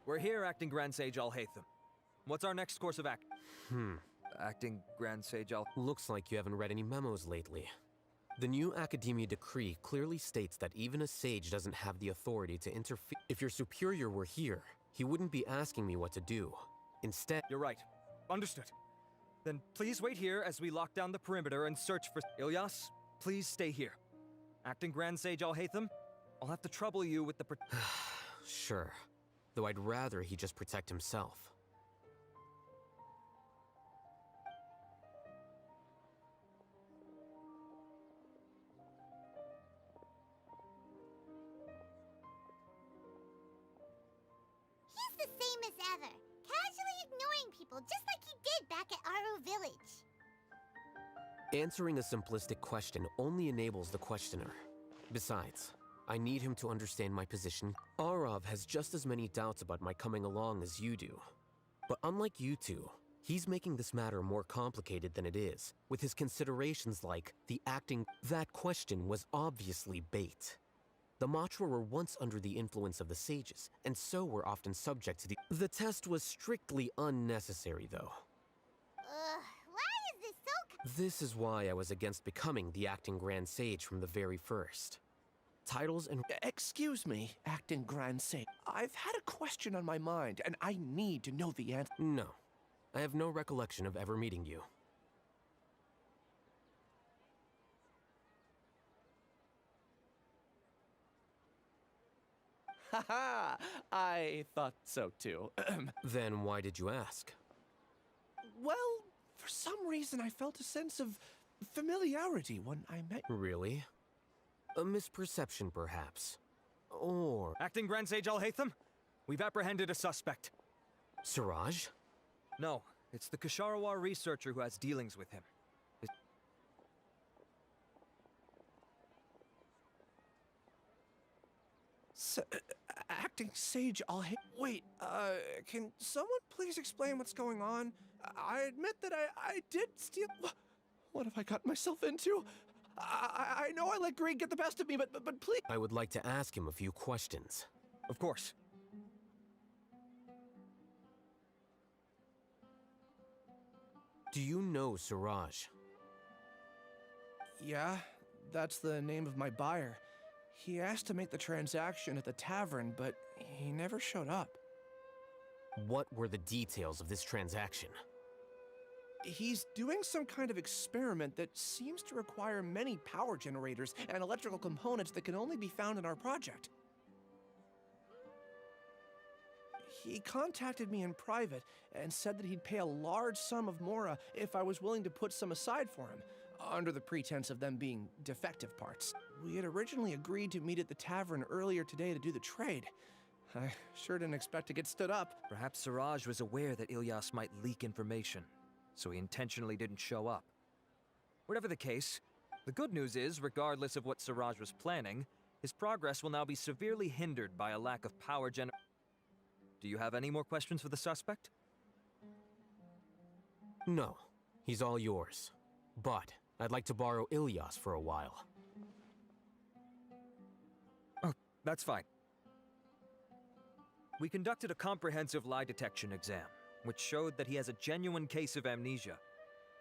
We're here, Acting Grand Sage Alhaitham. What's our next course of act? Acting Grand Sage Looks like you haven't read any memos lately. The new Academia decree clearly states that even a sage doesn't have the authority to interfere. If your superior were here, he wouldn't be asking me what to do. Instead— You're right. Understood. Then please wait here as we lock down the perimeter and search for— Ilyas, please stay here. Acting Grand Sage Alhaitham, I'll have to trouble you with the— Sure. Though I'd rather he just protect himself. He's the same as ever, casually ignoring people just like he did back at Aru Village. Answering a simplistic question only enables the questioner. Besides, I need him to understand my position. Arav has just as many doubts about my coming along as you do. But unlike you two, he's making this matter more complicated than it is, with his considerations like the acting— That question was obviously bait. The Matra were once under the influence of the sages, and so were often subject to the test was strictly unnecessary, though. Why is this so— This is why I was against becoming the acting Grand Sage from the very first. Titles and— Excuse me, Acting Grand Sage. I've had a question on my mind, and I need to know the answer. No. I have no recollection of ever meeting you. Haha! I thought so too. Then why did you ask? Well, for some reason I felt a sense of familiarity when I met— Really? A misperception, perhaps. Or— Acting Grand Sage Alhaitham, we've apprehended a suspect. Siraj? No, it's the Kasharawar researcher who has dealings with him. Acting Sage Wait, can someone please explain what's going on? I admit that I did steal— What have I gotten myself into? I know I let greed get the best of me, but please— I would like to ask him a few questions. Of course. Do you know Siraj? Yeah, that's the name of my buyer. He asked to make the transaction at the tavern, but he never showed up. What were the details of this transaction? He's doing some kind of experiment that seems to require many power generators and electrical components that can only be found in our project. He contacted me in private and said that he'd pay a large sum of Mora if I was willing to put some aside for him, under the pretense of them being defective parts. We had originally agreed to meet at the tavern earlier today to do the trade. I sure didn't expect to get stood up. Perhaps Siraj was aware that Ilyas might leak information, so he intentionally didn't show up. Whatever the case, the good news is, regardless of what Siraj was planning, his progress will now be severely hindered by a lack of power gen— Do you have any more questions for the suspect? No. He's all yours. But I'd like to borrow Ilyas for a while. Oh, that's fine. We conducted a comprehensive lie detection exam, which showed that he has a genuine case of amnesia.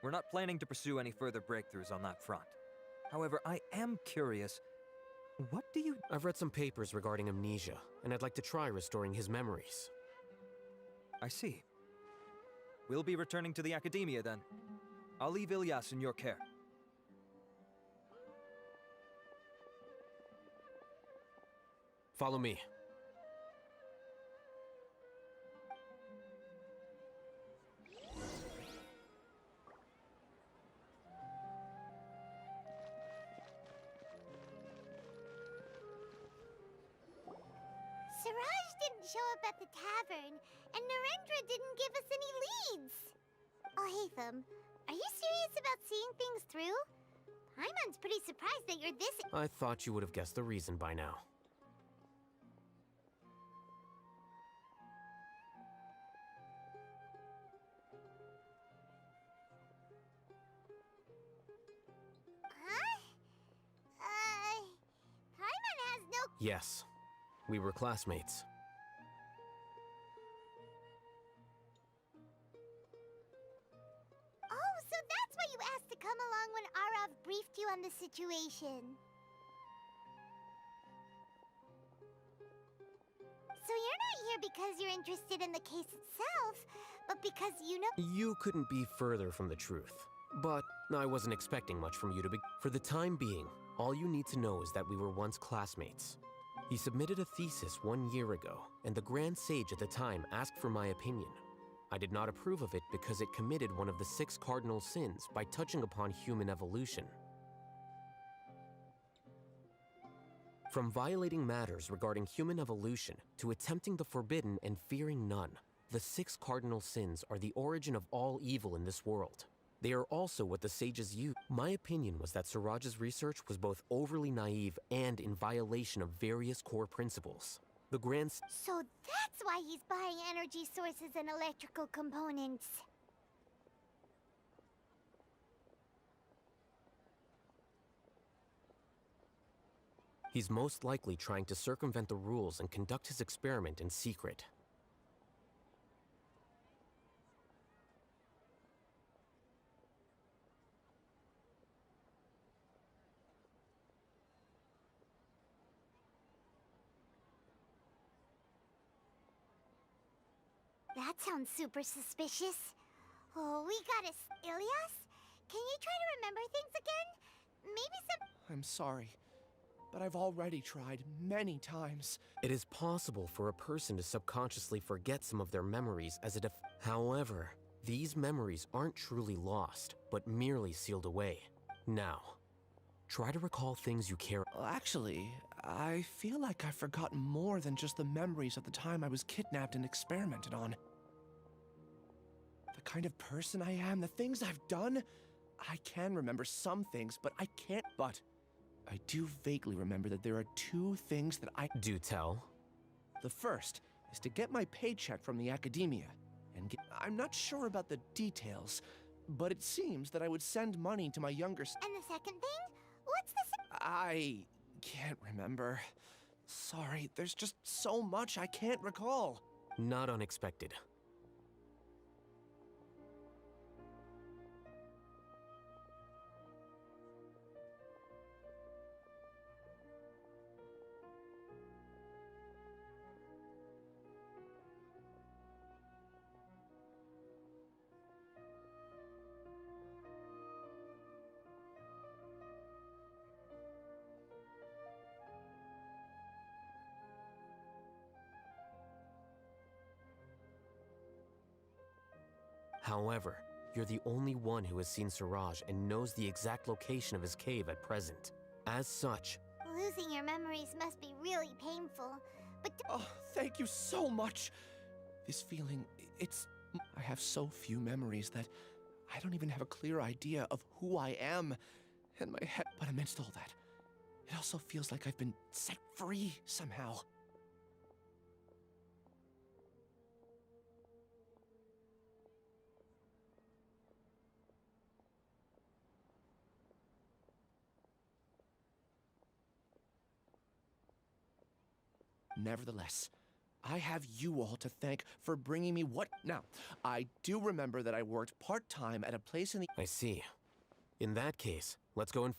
We're not planning to pursue any further breakthroughs on that front. However, I am curious, what do you— I've read some papers regarding amnesia, and I'd like to try restoring his memories. I see. We'll be returning to the Academia then. I'll leave Ilyas in your care. Follow me. Siraj didn't show up at the tavern, and Narendra didn't give us any leads. Alhaitham, are you serious about seeing things through? Paimon's pretty surprised that you're this— I thought you would have guessed the reason by now. Huh? Paimon has no— Yes. We were classmates. come along when Arav briefed you on the situation. So you're not here because you're interested in the case itself, but because you know— You couldn't be further from the truth. But I wasn't expecting much from you to be— For the time being, all you need to know is that we were once classmates. He submitted a thesis 1 year ago, and the Grand Sage at the time asked for my opinion. I did not approve of it because it committed one of the 6 cardinal sins by touching upon human evolution. From violating matters regarding human evolution to attempting the forbidden and fearing none, the 6 cardinal sins are the origin of all evil in this world. They are also what the sages use. My opinion was that Siraj's research was both overly naive and in violation of various core principles. The Grand— So that's why he's buying energy sources and electrical components. He's most likely trying to circumvent the rules and conduct his experiment in secret. That sounds super suspicious. Oh, we gotta— Ilyas? Can you try to remember things again? Maybe some— I'm sorry, but I've already tried many times. It is possible for a person to subconsciously forget some of their memories as it— However, these memories aren't truly lost, but merely sealed away. Now, try to recall things you care— Well, actually, I feel like I've forgotten more than just the memories of the time I was kidnapped and experimented on. The kind of person I am, the things I've done, I can remember some things, but I can't— But I do vaguely remember that there are 2 things that I— Do tell. The first is to get my paycheck from the academia, and I'm not sure about the details, but it seems that I would send money to my younger— And the second thing? What's the— I can't remember. Sorry, there's just so much I can't recall. Not unexpected. However, you're the only one who has seen Siraj and knows the exact location of his cave at present. As such— Losing your memories must be really painful, but— Oh, thank you so much. This feeling, I have so few memories that I don't even have a clear idea of who I am in my head. But amidst all that, it also feels like I've been set free somehow. Nevertheless, I have you all to thank for bringing me what— Now, I do remember that I worked part-time at a place in the— I see. In that case, let's go and—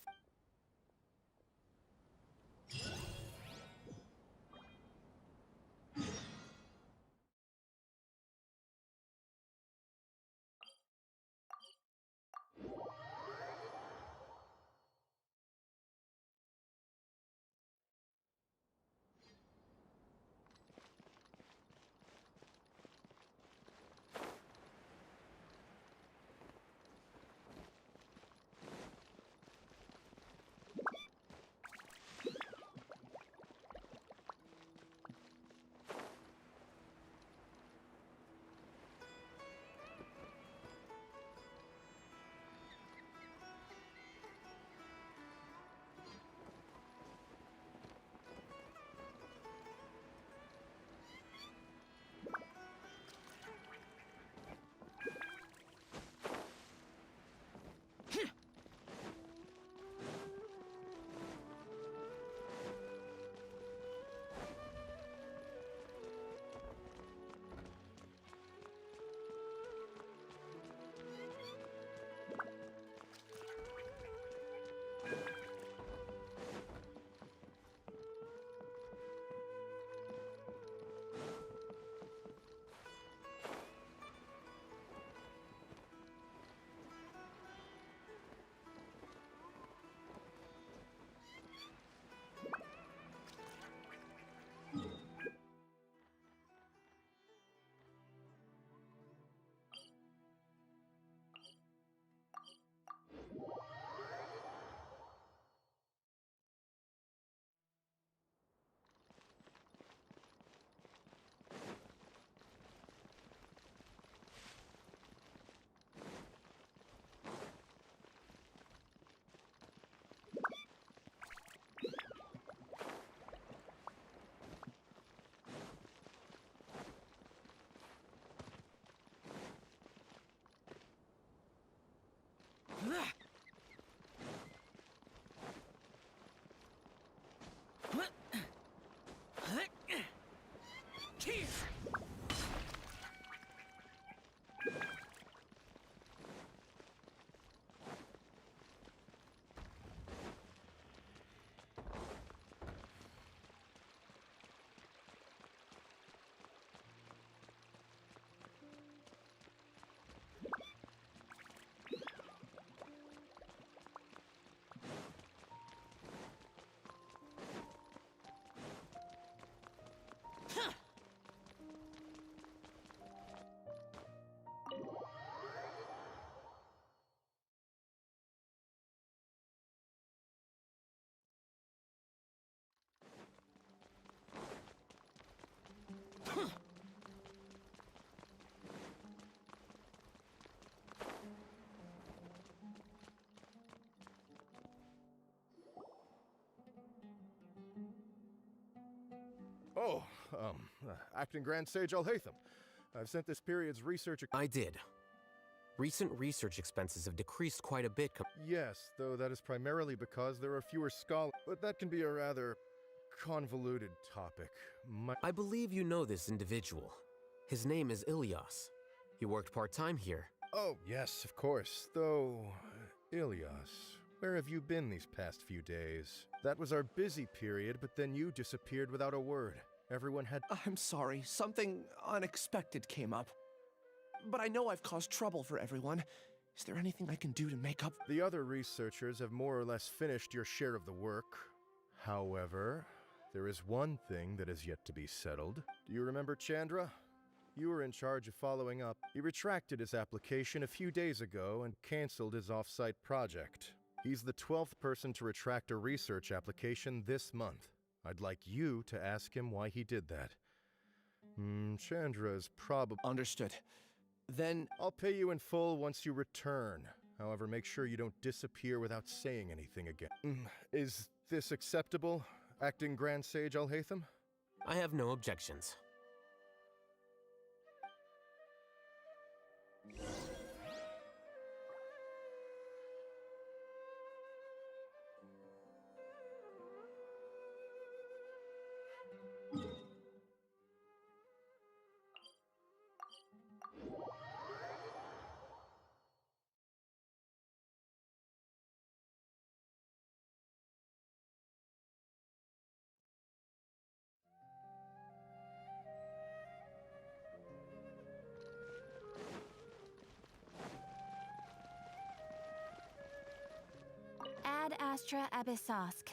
Oh, Acting Grand Sage Alhaitham. I've sent this period's research... I did. Recent research expenses have decreased quite a bit. Yes, though that is primarily because there are fewer scholars. But that can be a rather convoluted topic. I believe you know this individual. His name is Ilyas. He worked part-time here. Oh, yes, of course. Though, Ilyas, where have you been these past few days? That was our busy period, but then you disappeared without a word. Everyone had... I'm sorry, something unexpected came up. But I know I've caused trouble for everyone. Is there anything I can do to make up? The other researchers have more or less finished your share of the work. However, there is one thing that is yet to be settled. Do you remember Chandra? You were in charge of following up. He retracted his application a few days ago and canceled his off-site project. He's the 12th person to retract a research application this month. I'd like you to ask him why he did that. Chandra's probably... Understood. Then... I'll pay you in full once you return. However, make sure you don't disappear without saying anything again. Is this acceptable, Acting Grand Sage Alhaitham? I have no objections. Ad Astra Abyssosk.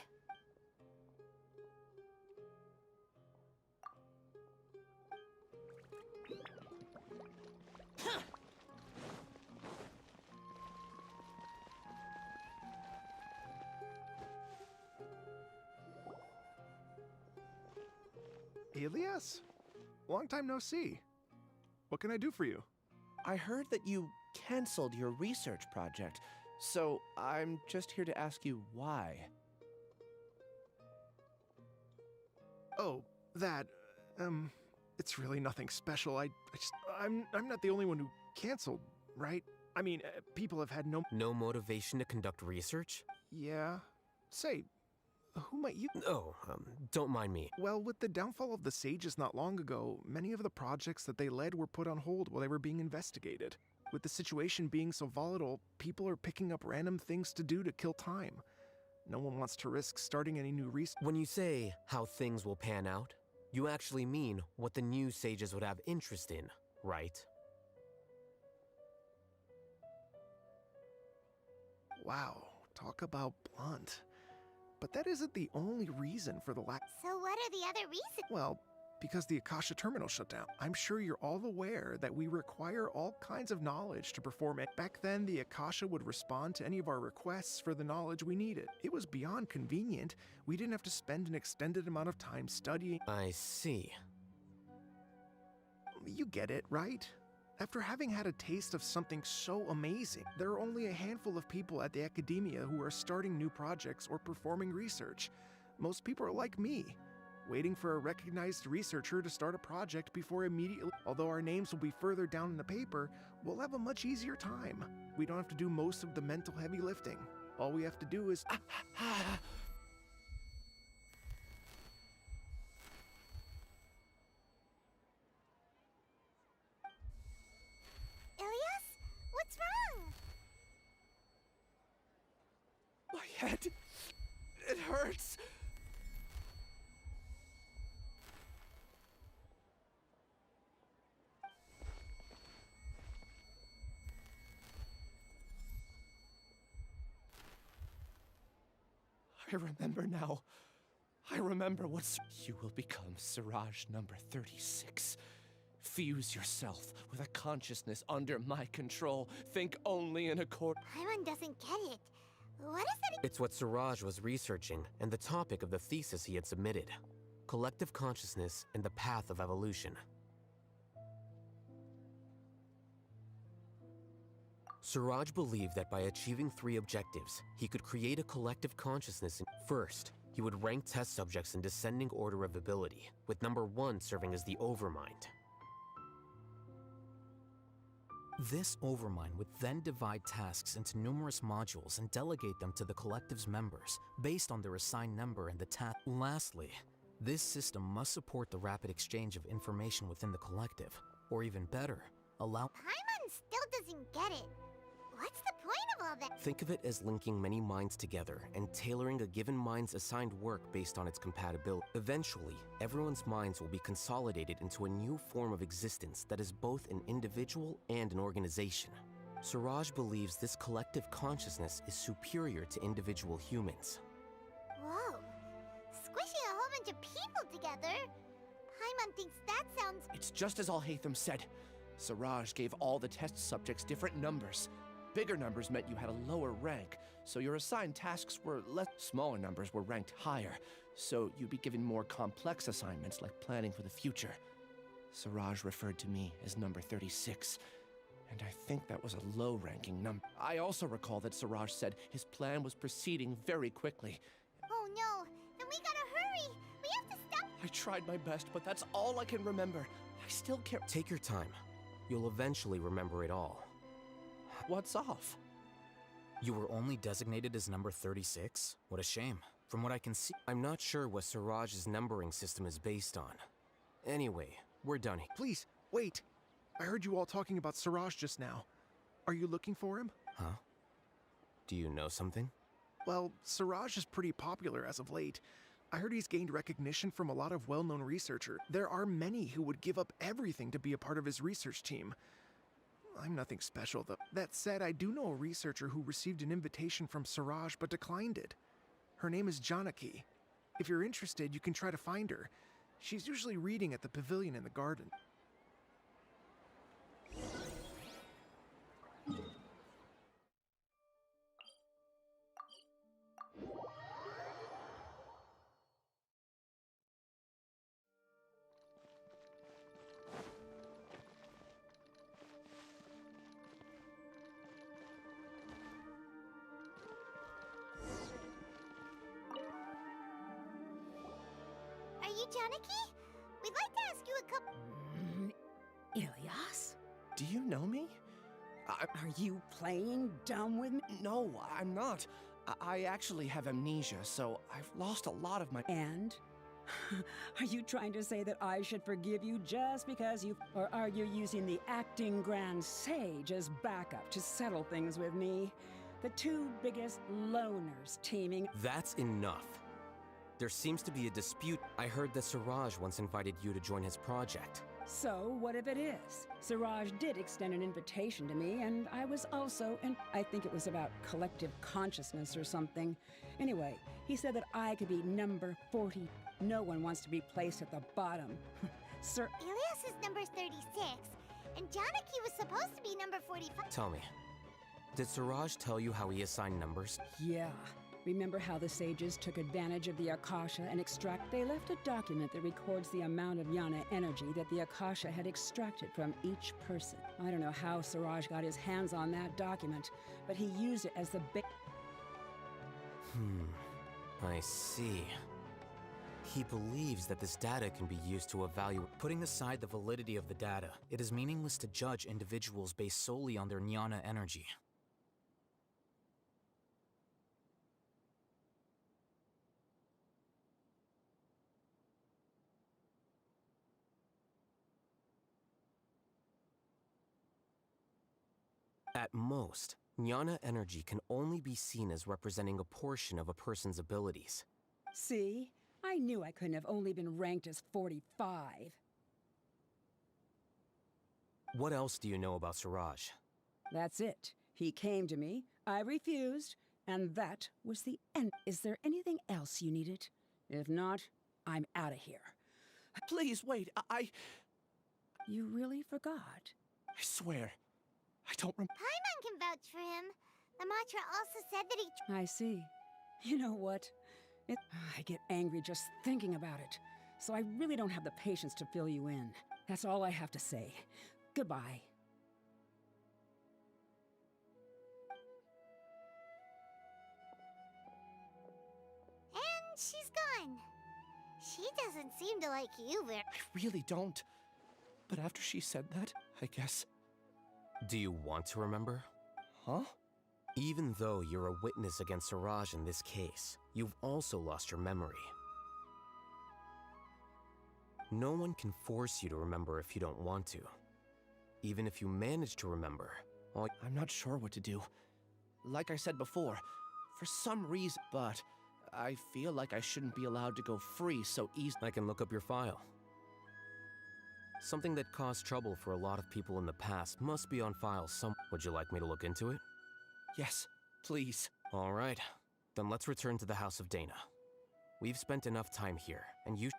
Ilyas? Long time no see. What can I do for you? I heard that you canceled your research project, so I'm just here to ask you why. Oh, that, it's really nothing special. I'm not the only one who canceled, right? I mean, people have had No motivation to conduct research? Yeah. Say, who might you... Oh, don't mind me. Well, with the downfall of the Sages not long ago, many of the projects that they led were put on hold while they were being investigated. With the situation being so volatile, people are picking up random things to do to kill time. No one wants to risk starting any new research. When you say how things will pan out, you actually mean what the new sages would have interest in, right? Wow, talk about blunt. But that isn't the only reason for the lack. So what are the other reasons? Well, because the Akasha terminal shut down. I'm sure you're all aware that we require all kinds of knowledge to perform it. Back then, the Akasha would respond to any of our requests for the knowledge we needed. It was beyond convenient. We didn't have to spend an extended amount of time studying. I see. You get it, right? After having had a taste of something so amazing, there are only a handful of people at the academia who are starting new projects or performing research. Most people are like me, waiting for a recognized researcher to start a project before immediately. Although our names will be further down in the paper, we'll have a much easier time. We don't have to do most of the mental heavy lifting. All we have to do is... Ilyas? What's wrong? My head... it hurts! I remember now. I remember what's... You will become Siraj number 36. Fuse yourself with a consciousness under my control. Think only in accord... Paimon doesn't get it. What is that? It's what Siraj was researching and the topic of the thesis he had submitted. Collective consciousness and the path of evolution. Siraj believed that by achieving 3 objectives, he could create a collective consciousness. First, He would rank test subjects in descending order of ability, with number 1 serving as the Overmind. This Overmind would then divide tasks into numerous modules and delegate them to the collective's members, based on their assigned number and the task. Lastly, this system must support the rapid exchange of information within the collective, or even better, allow— Paimon still doesn't get it. What's the point of all that? Think of it as linking many minds together and tailoring a given mind's assigned work based on its compatibility. Eventually, everyone's minds will be consolidated into a new form of existence that is both an individual and an organization. Siraj believes this collective consciousness is superior to individual humans. Whoa. Squishing a whole bunch of people together? Paimon thinks that sounds... It's just as Alhaitham said. Siraj gave all the test subjects different numbers. Bigger numbers meant you had a lower rank, so your assigned tasks were less. Smaller numbers were ranked higher, so you'd be given more complex assignments like planning for the future. Siraj referred to me as number 36, and I think that was a low-ranking number. I also recall that Siraj said his plan was proceeding very quickly. Oh no, then we gotta hurry! We have to stop... I tried my best, but that's all I can remember. I still can't... Take your time. You'll eventually remember it all. What's off? You were only designated as number 36? What a shame. From what I can see— I'm not sure what Siraj's numbering system is based on. Anyway, we're done here. Please, wait. I heard you all talking about Siraj just now. Are you looking for him? Huh? Do you know something? Well, Siraj is pretty popular as of late. I heard he's gained recognition from a lot of well-known researchers. There are many who would give up everything to be a part of his research team. I'm nothing special, though. That said, I do know a researcher who received an invitation from Siraj but declined it. Her name is Janaki. If you're interested, you can try to find her. She's usually reading at the pavilion in the garden. Are you Janaki? We'd like to ask you a couple... Ilias? Do you know me? Are you playing dumb with me? No, I'm not. I actually have amnesia, so I've lost a lot of my... And? Are you trying to say that I should forgive you just because you... Or are you using the acting grand sage as backup to settle things with me? The two biggest loners teaming... That's enough. There seems to be a dispute. I heard that Siraj once invited you to join his project. So, what if it is? Siraj did extend an invitation to me, and I was also I think it was about collective consciousness or something. Anyway, he said that I could be number 40. No one wants to be placed at the bottom. Sir... Ilias is number 36, and Janaki was supposed to be number 45. Tell me, did Siraj tell you how he assigned numbers? Yeah. Remember how the sages took advantage of the Akasha and They left a document that records the amount of Yana energy that the Akasha had extracted from each person. I don't know how Siraj got his hands on that document, but he used it as the I see. He believes that this data can be used to evaluate. Putting aside the validity of the data, it is meaningless to judge individuals based solely on their jnana energy. At most, jnana energy can only be seen as representing a portion of a person's abilities. See? I knew I couldn't have only been ranked as 45. What else do you know about Siraj? That's it. He came to me, I refused, and that was the end. Is there anything else you needed? If not, I'm out of here. Please, wait, I You really forgot? swear, I don't remember. Paimon can vouch for him. The mantra also said that he... I see. You know what? I get angry just thinking about it. So I really don't have the patience to fill you in. That's all I have to say. Goodbye. And she's gone. She doesn't seem to like you very... I really don't. But after she said that, I guess... Do you want to remember? Huh? Even though you're a witness against Siraj in this case, you've also lost your memory. No one can force you to remember if you don't want to. Even if you manage to remember, I'm not sure what to do. Like I said before, for some reason, but I feel like I shouldn't be allowed to go free so easily. I can look up your file. Something that caused trouble for a lot of people in the past must be on file some. Would you like me to look into it? Yes, please. All right. Then let's return to the House of Dana. We've spent enough time here, and you...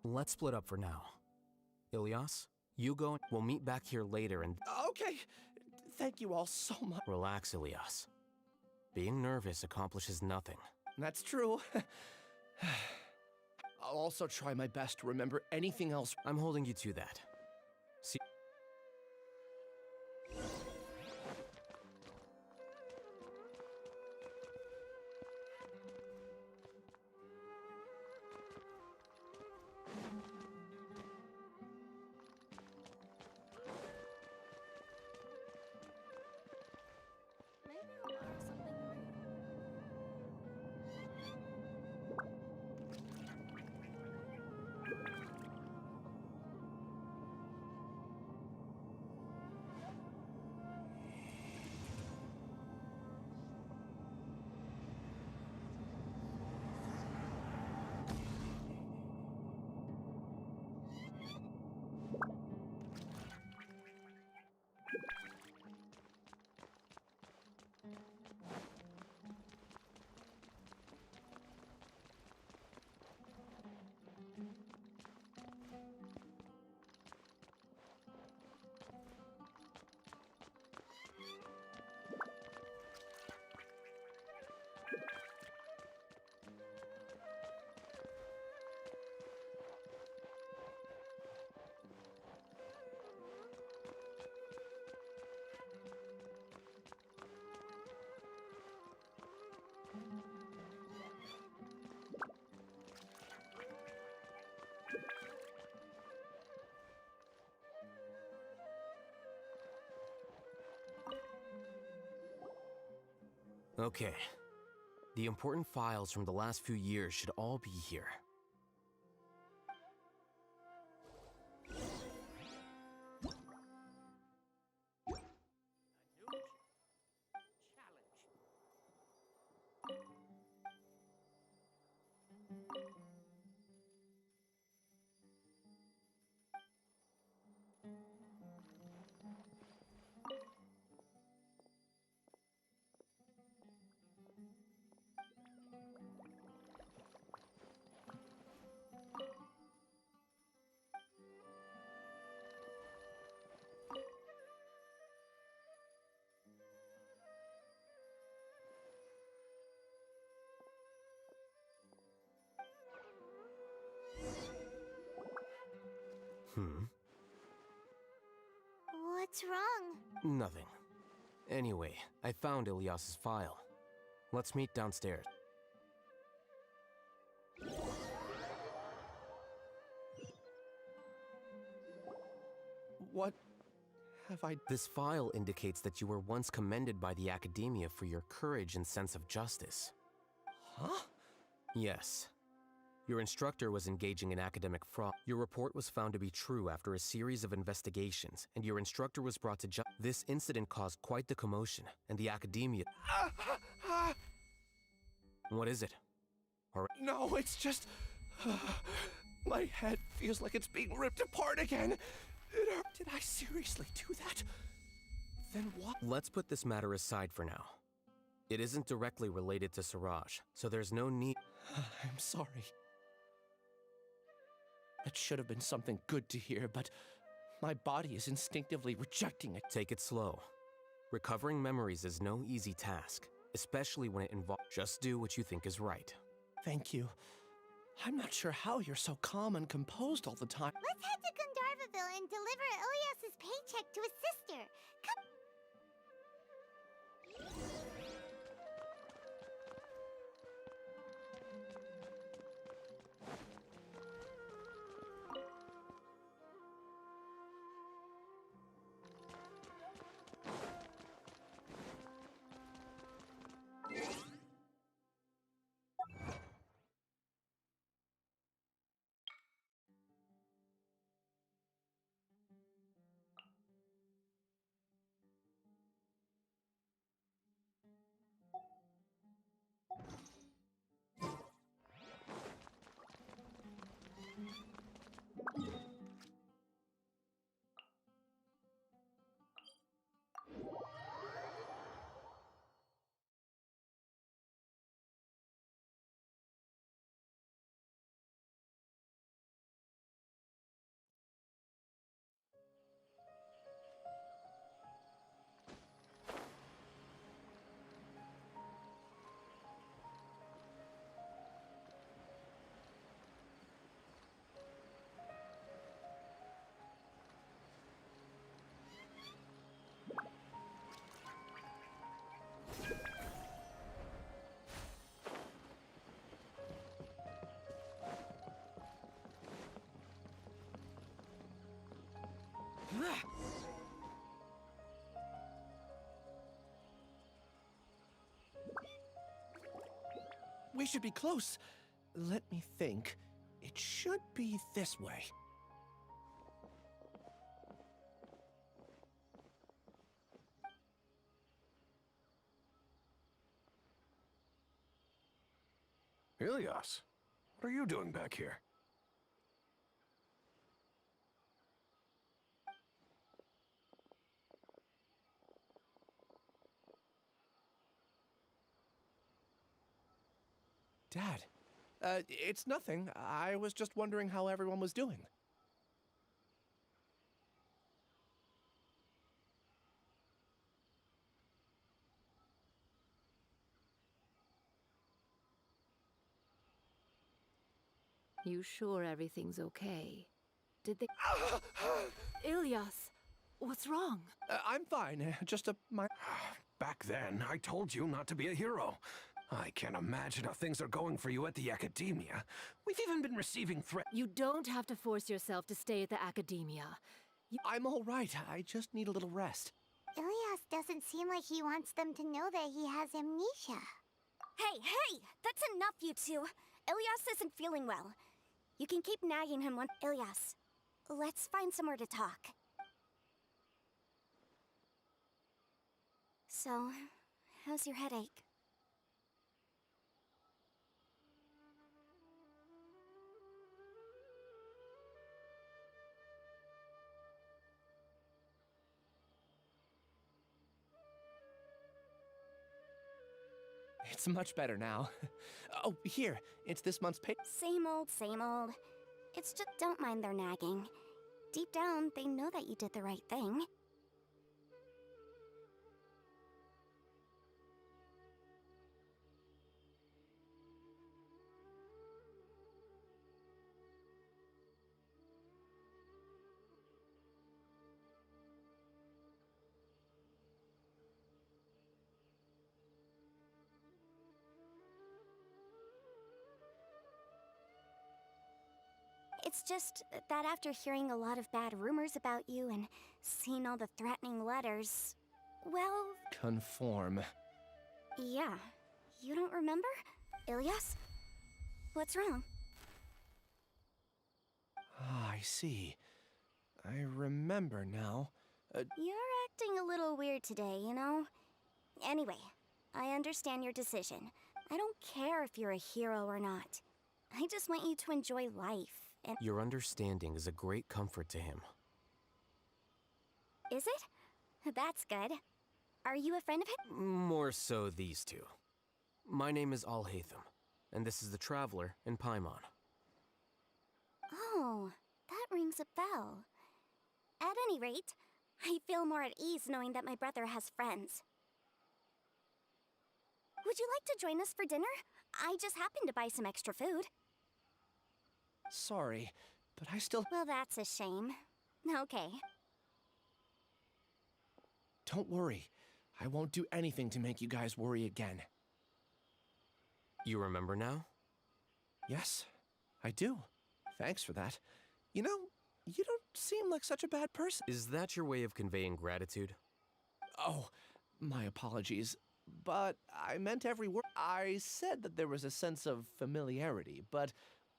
Let's split up for now. Ilyas, you go. We'll meet back here later and... Okay. Thank you all so much. Relax, Ilyas. Being nervous accomplishes nothing. That's true. I'll also try my best to remember anything else. I'm holding you to that. See... Okay. The important files from the last few years should all be here. What's wrong? Nothing. Anyway, I found Ilyas's file. Let's meet downstairs. What have I... This file indicates that you were once commended by the Academia for your courage and sense of justice. Huh? Yes. Your instructor was engaging in academic fraud. Your report was found to be true after a series of investigations, and your instructor was brought to justice. This incident caused quite the commotion, and the Academia... What is it? No, it's just... my head feels like it's being ripped apart again. Did I seriously do that? Then what? Let's put this matter aside for now. It isn't directly related to Siraj, so there's no need... I'm sorry. That should have been something good to hear, but my body is instinctively rejecting it. Take it slow. Recovering memories is no easy task, especially when it involves... Just do what you think is right. Thank you. I'm not sure how you're so calm and composed all the time. Let's head to Gandharvaville and deliver Ilyas's paycheck to his sister. Come. We should be close. Let me think. It should be this way. Ilyas, what are you doing back here? Dad, it's nothing. I was just wondering how everyone was doing. You sure everything's okay? Did they... Ilyas, what's wrong? I'm fine. Just my... Back then, I told you not to be a hero. I can't imagine how things are going for you at the Academia. We've even been receiving threats. You don't have to force yourself to stay at the Academia. I'm all right. I just need a little rest. Ilias doesn't seem like he wants them to know that he has amnesia. Hey! That's enough, you two! Ilias isn't feeling well. You can keep nagging him when— Ilias, let's find somewhere to talk. So, how's your headache? It's much better now. Oh, here, it's this month's pay. Same old, same old. It's just— don't mind their nagging. Deep down, they know that you did the right thing. It's just that after hearing a lot of bad rumors about you and seeing all the threatening letters, well... Conform. Yeah. You don't remember? Ilias? What's wrong? Ah, I see. I remember now. You're acting a little weird today, you know? Anyway, I understand your decision. I don't care if you're a hero or not. I just want you to enjoy life. And Your understanding is a great comfort to him. is it? That's good. Are you a friend of his? More so these two. My name is Alhaitham, and this is the Traveler in Paimon. Oh, that rings a bell. At any rate, I feel more at ease knowing that my brother has friends. Would you like to join us for dinner? I just happened to buy some extra food. Sorry, but I still... Well, that's a shame. Okay. Don't worry. I won't do anything to make you guys worry again. You remember now? Yes, I do. Thanks for that. You know, you don't seem like such a bad person. Is that your way of conveying gratitude? Oh, my apologies. But I meant every word. I said that there was a sense of familiarity, but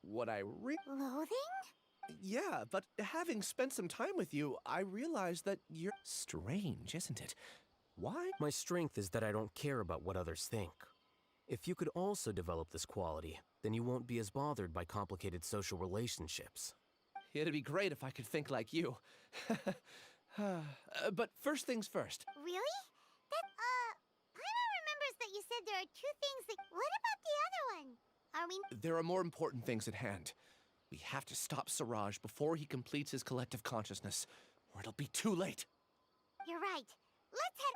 what I Loathing? Yeah, but having spent some time with you, I realized that you're strange, isn't it? Why? My strength is that I don't care about what others think. If you could also develop this quality, then you won't be as bothered by complicated social relationships. It'd be great if I could think like you. But first things first. Really? Paimon remembers that you said there are two things that... What about the other one? Are we... There are more important things at hand. We have to stop Siraj before he completes his collective consciousness, or it'll be too late. You're right. Let's head...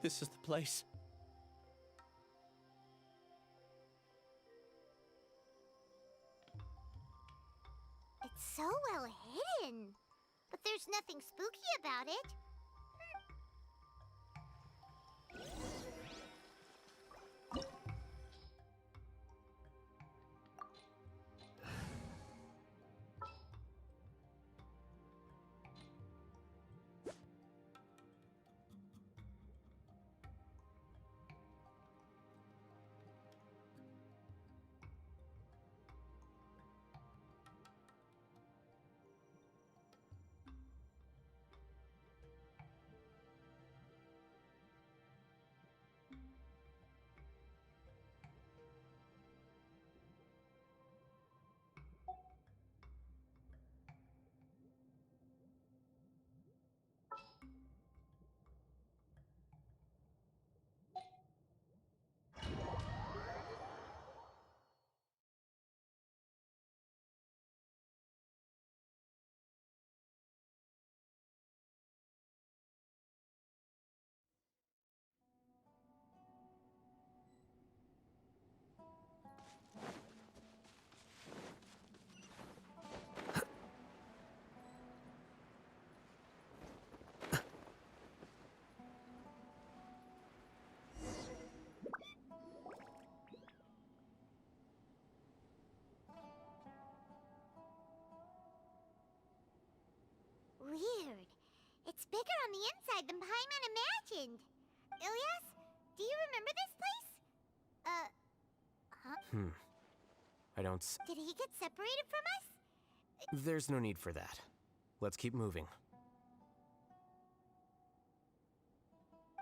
This is the place. It's so well hidden. But there's nothing spooky about it. on the inside than Paimon imagined. Ilyas, do you remember this place? Huh? I don't Did he get separated from us? There's no need for that. Let's keep moving.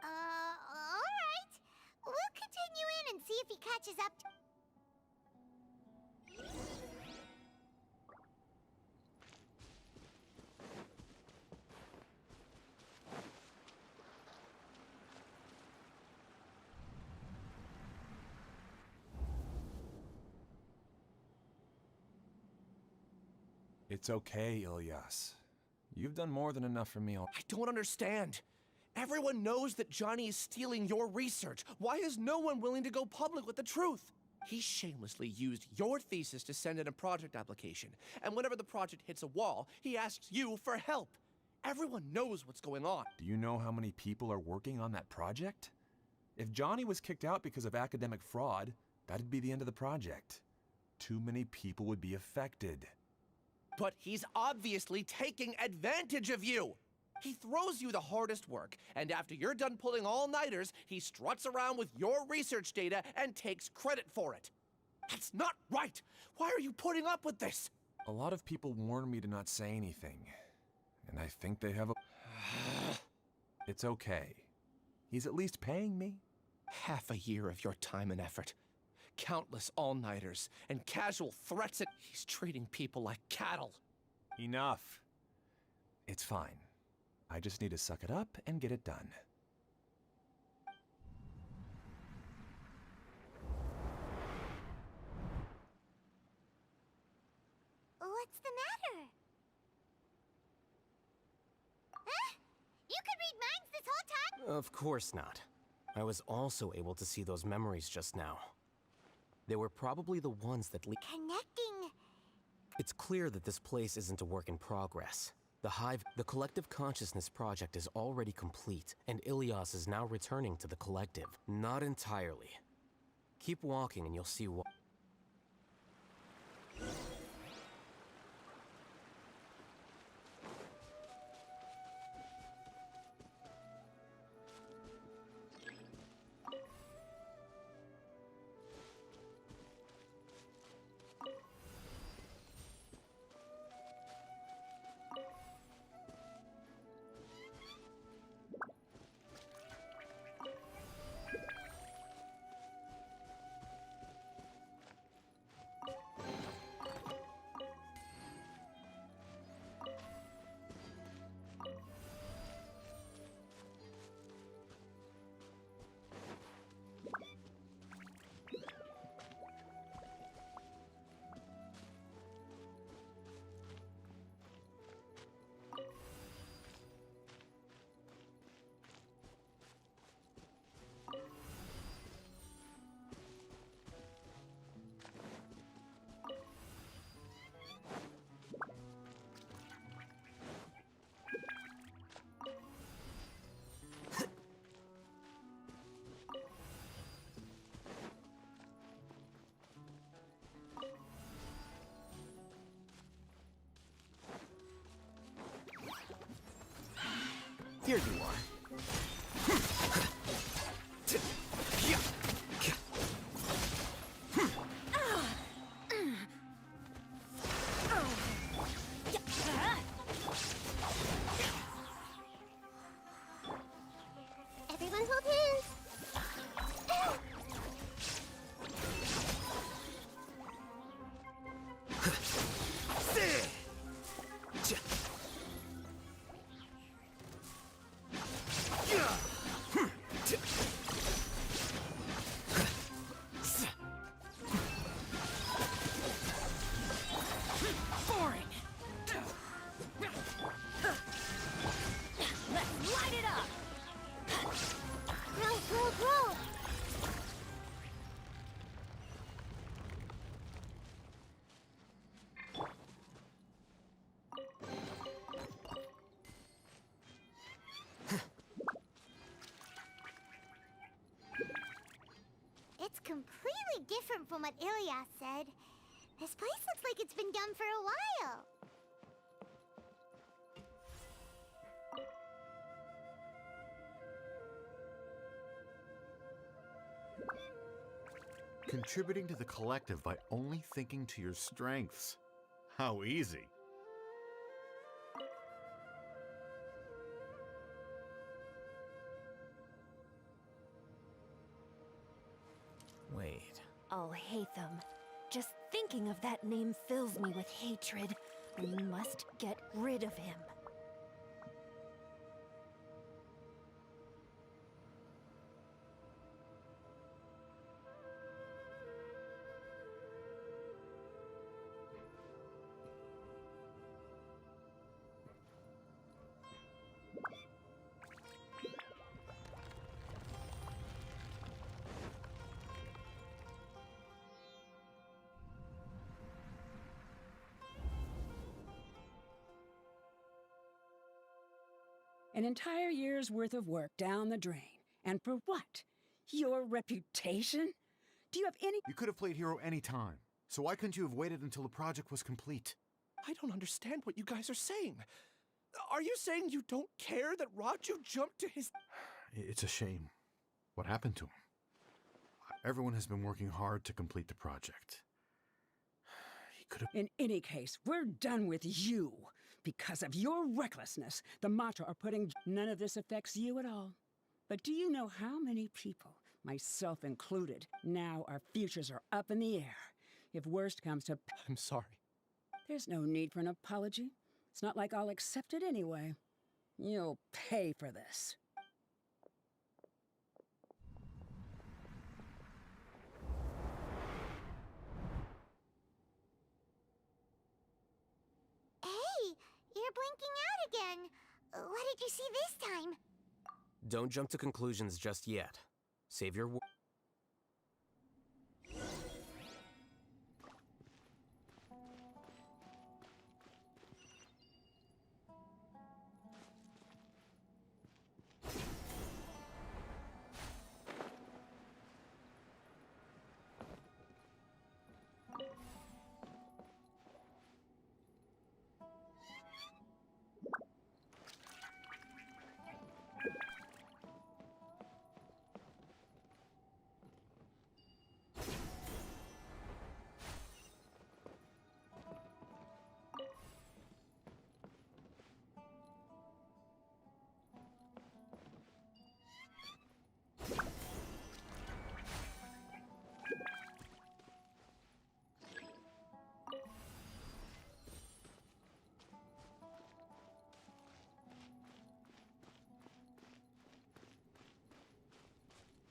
Alright. We'll continue in and see if he catches up to... It's okay, Ilyas. You've done more than enough for me I don't understand. Everyone knows that Johnny is stealing your research. Why is no one willing to go public with the truth? He shamelessly used your thesis to send in a project application, and whenever the project hits a wall, he asks you for help. Everyone knows what's going on. Do you know how many people are working on that project? If Johnny was kicked out because of academic fraud, that'd be the end of the project. Too many people would be affected. But he's obviously taking advantage of you. He throws you the hardest work, and after you're done pulling all-nighters, he struts around with your research data and takes credit for it. That's not right! Why are you putting up with this? A lot of people warned me to not say anything, and I think they have a... It's okay. He's at least paying me. Half a year of your time and effort. Countless all-nighters and casual threats at... He's treating people like cattle. Enough. It's fine. I just need to suck it up and get it done. What's the matter? Huh? You could read minds this whole time? Of course not. I was also able to see those memories just now. They were probably the ones that Connecting... It's clear that this place isn't a work in progress. The Collective Consciousness project is already complete, and Ilyas is now returning to the Collective. Not entirely. Keep walking and you'll see what... Here you are. Everyone hold hands. Roll. It's completely different from what Ilyas said. This place looks like it's been done for a while. Contributing to the collective by only thinking to your strengths. How easy. Wait. Oh, Hatham. Just thinking of that name fills me with hatred. We must get rid of him. An entire year's worth of work down the drain. And for what? Your reputation? Do you have any— You could have played hero any time. So why couldn't you have waited until the project was complete? I don't understand what you guys are saying. Are you saying you don't care that Raju jumped to his... It's a shame. What happened to him? Everyone has been working hard to complete the project. He could have... In any case, we're done with you. Because of your recklessness, the Matra are putting— None of this affects you at all. But do you know how many people, myself included, now our futures are up in the air? If worst comes to— I'm sorry. There's no need for an apology. It's not like I'll accept it anyway. You'll pay for this. Hey, you're blinking out again. What did you see this time? Don't jump to conclusions just yet. Save your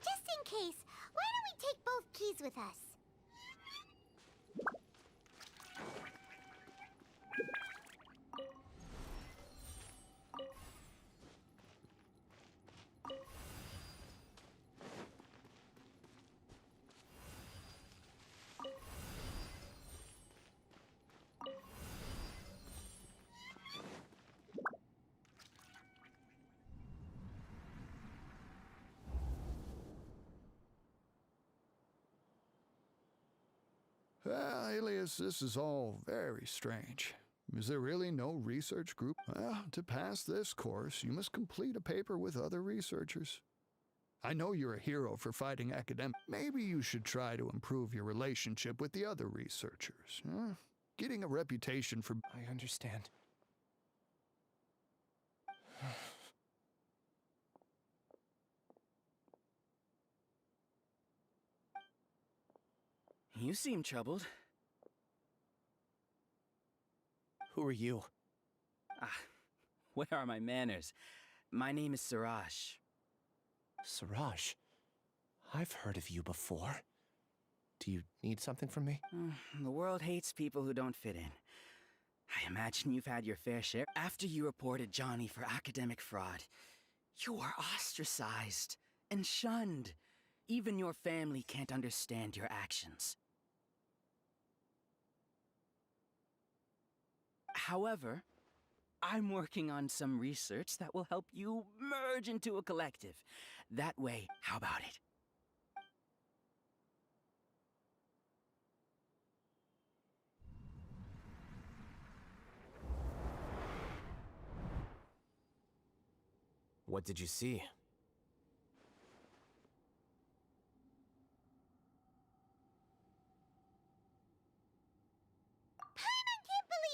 Just in case, why don't we take both keys with us? Well, Alias, this is all very strange. Is there really no research group? Well, to pass this course, you must complete a paper with other researchers. I know you're a hero for fighting academic. Maybe you should try to improve your relationship with the other researchers. Huh? Getting a reputation for... I understand. You seem troubled. Who are you? Where are my manners? My name is Siraj. Siraj, I've heard of you before. Do you need something from me? The world hates people who don't fit in. I imagine you've had your fair share. After you reported Johnny for academic fraud, you were ostracized and shunned. Even your family can't understand your actions. However, I'm working on some research that will help you merge into a collective. That way, how about it? What did you see?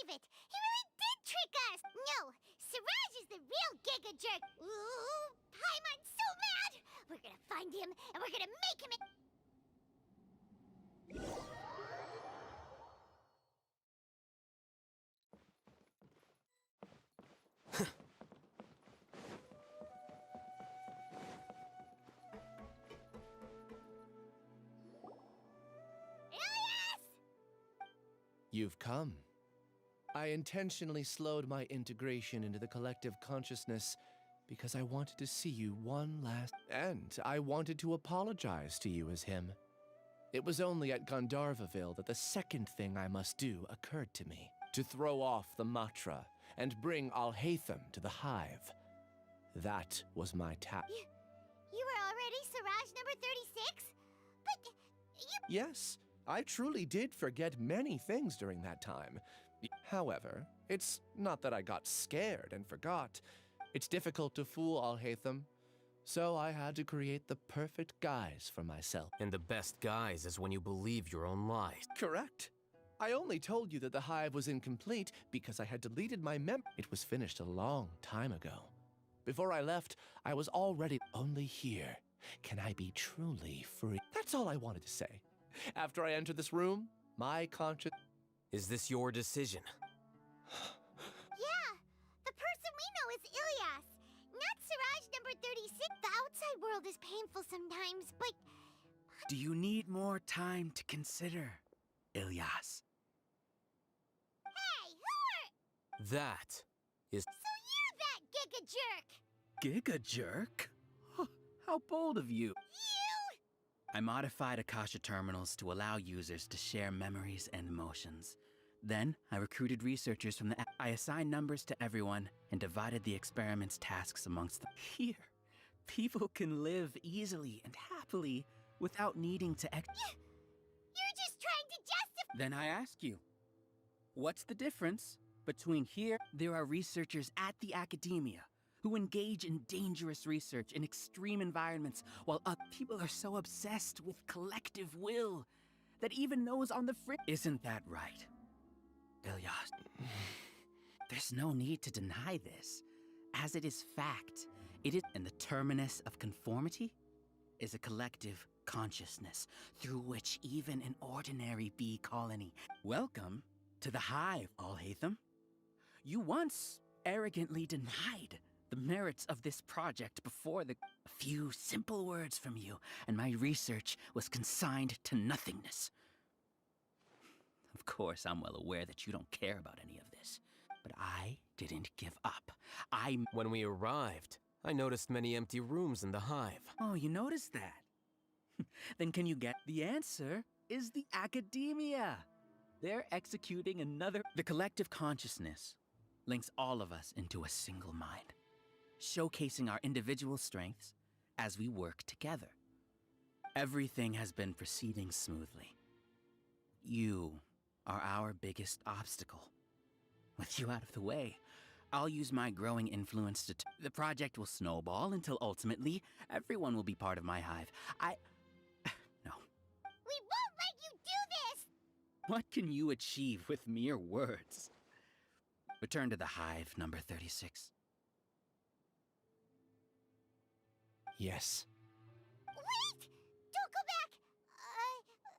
it! He really did trick us! No, Siraj is the real Giga Jerk! Ooh, Paimon's so mad! We're gonna find him, and we're gonna make him... You've come. I intentionally slowed my integration into the collective consciousness because I wanted to see you one last... And I wanted to apologize to you as him. It was only at Gandharvaville that the second thing I must do occurred to me. To throw off the Matra and bring Alhaitham to the hive. That was my task. You were already Siraj number 36? But you... Yes, I truly did forget many things during that time. However, it's not that I got scared and forgot. It's difficult to fool Alhaitham, so I had to create the perfect guise for myself. And the best guise is when you believe your own lies. Correct. I only told you that the hive was incomplete because I had deleted my It was finished a long time ago. Before I left, I was already only here. Can I be truly free? That's all I wanted to say. After I entered this room, my conscience... Is this your decision? Yeah, the person we know is Ilyas, not Siraj number 36. The outside world is painful sometimes, but... Do you need more time to consider, Ilyas? Hey, who are... That is... So you're that Giga Jerk! Giga Jerk? Huh, how bold of you! I modified Akasha terminals to allow users to share memories and emotions. Then, I recruited researchers from the... I assigned numbers to everyone and divided the experiment's tasks amongst them. Here, people can live easily and happily without needing to You're just trying to justify... Then I ask you, what's the difference between here... There are researchers at the academia who engage in dangerous research in extreme environments, while other people are so obsessed with collective will that even those on the fringe... Isn't that right, Ilyas? There's no need to deny this, as it is fact. It is... And the terminus of conformity is a collective consciousness through which even an ordinary bee colony... Welcome to the hive, Alhaitham. You once arrogantly denied the merits of this project before the... A few simple words from you, and my research was consigned to nothingness. Of course, I'm well aware that you don't care about any of this, but I didn't give up. When we arrived, I noticed many empty rooms in the hive. Oh, you noticed that? Then can you get... The answer is the academia. They're executing another... The collective consciousness links all of us into a single mind, showcasing our individual strengths as we work together. Everything has been proceeding smoothly. You are our biggest obstacle. With you out of the way, I'll use my growing influence to... The project will snowball until ultimately everyone will be part of my hive. No. We won't let you do this! What can you achieve with mere words? Return to the hive, number 36. Yes. Wait! Don't go back!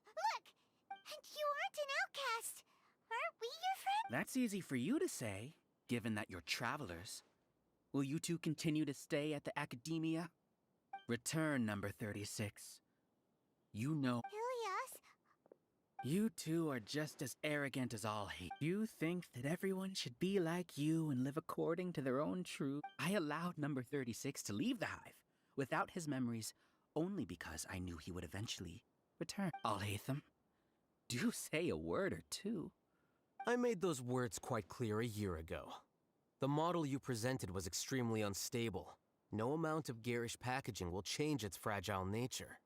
Look! And you aren't an outcast! Aren't we your friends? That's easy for you to say, given that you're travelers. Will you two continue to stay at the academia? Return, number 36. You know... Ilyas? You two are just as arrogant as all hate. You think that everyone should be like you and live according to their own truth. I allowed number 36 to leave the hive without his memories only because I knew he would eventually return. Alhaitham, do say a word or two. I made those words quite clear a year ago. The model you presented was extremely unstable. No amount of garish packaging will change its fragile nature.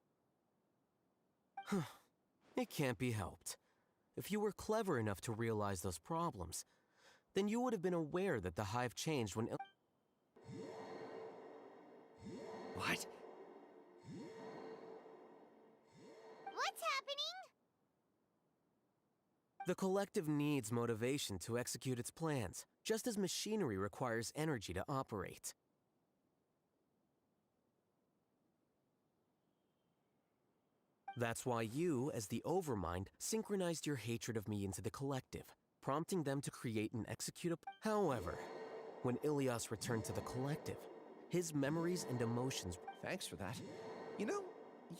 It can't be helped. If you were clever enough to realize those problems, then you would have been aware that the hive changed when... What? What's happening? The collective needs motivation to execute its plans, just as machinery requires energy to operate. That's why you, as the Overmind, synchronized your hatred of me into the collective, prompting them to create and execute a... However, when Ilias returned to the collective, his memories and emotions... Thanks for that. You know,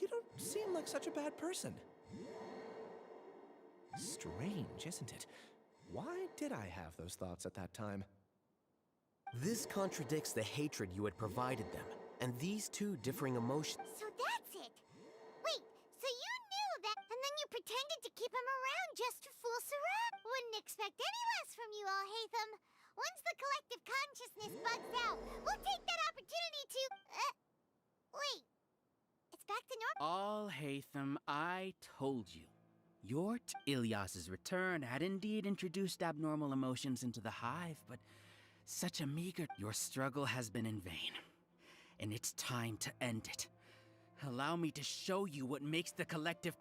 you don't seem like such a bad person. Strange, isn't it? Why did I have those thoughts at that time? This contradicts the hatred you had provided them, and these two differing emotions... So that's it! Wait, so you knew that, and then you pretended to keep him around just to fool Sarah? Wouldn't expect any less from you, Alhaitham. Once the collective consciousness bugs out, we'll take that opportunity to... wait. It's back to normal? Alhaitham, I told you. Your Ilias's return had indeed introduced abnormal emotions into the hive, but such a meager... Your struggle has been in vain, and it's time to end it. Allow me to show you what makes the collective...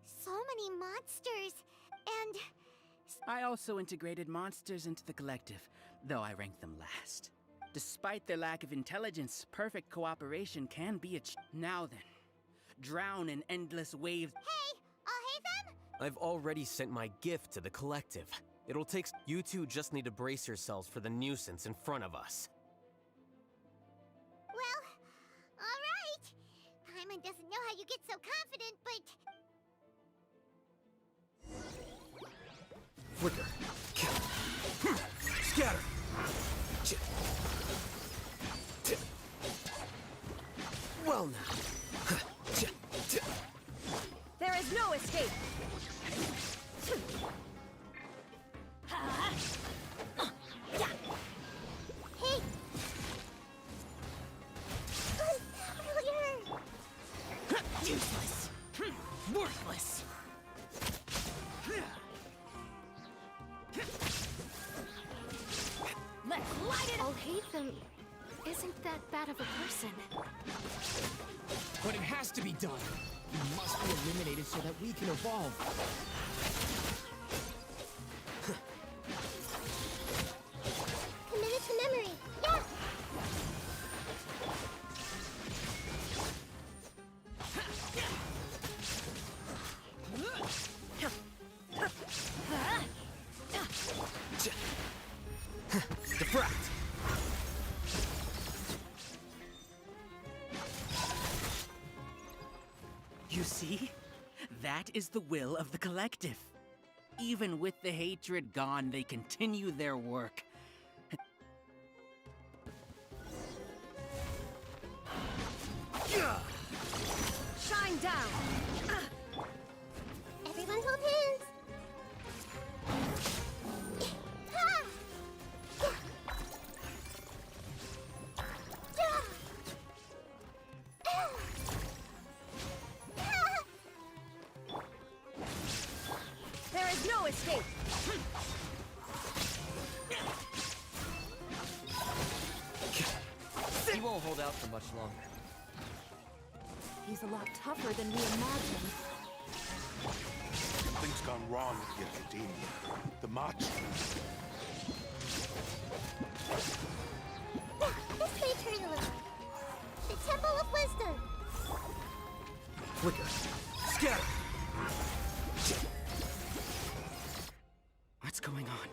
So many monsters, and... I also integrated monsters into the collective, though I ranked them last. Despite their lack of intelligence, perfect cooperation can be achieved. Now then, drown in endless waves... Hey, Alhaitham? I've already sent my gift to the collective. It'll take... You two just need to brace yourselves for the nuisance in front of us. Well, alright. Paimon doesn't know how you get so confident, but... Flicker. Scatter. Well now. There is no escape! Hey! Useless! Worthless! Let's light it! Alhaitham isn't that bad of a person. But it has to be done. He must be eliminated so that we can evolve. Committed to memory. Yeah! Defract! You see? That is the will of the collective. Even with the hatred gone, they continue their work. Shine down! Everyone hold hands! There is no escape! He won't hold out for much longer. He's a lot tougher than we imagined. Something's gone wrong at the Academia. The Mach. This may turn a little. The Temple of Wisdom. Flicker. Scatter! What's going on?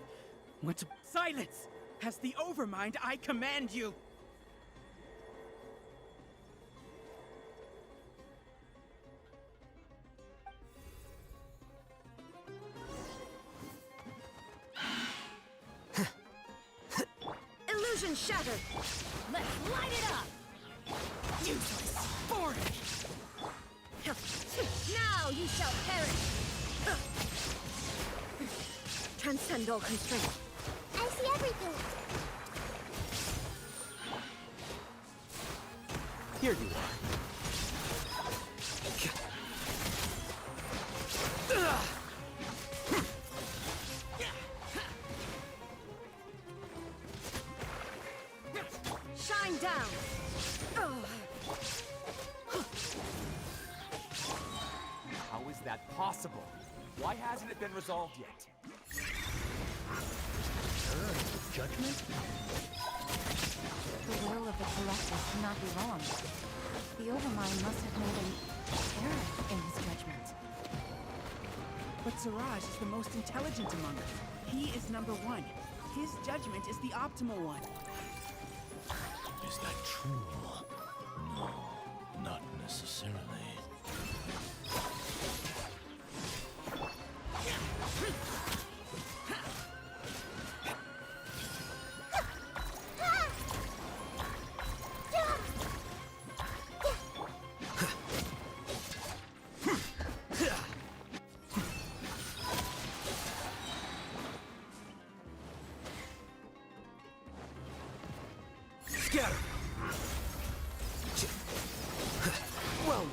What's... Silence! As the Overmind, I command you! Illusion shattered! Let's light it up! Useless! Forward! Now you shall perish! Transcend all constraint. I see everything. Here you are. Shine down! How is that possible? Why hasn't it been resolved yet? Judgment? The will of the collective cannot be wrong. The Overmind must have made an error in his judgment. But Siraj is the most intelligent among us. He is number one. His judgment is the optimal one. Is that true? No, not necessarily. Scatter! Well now.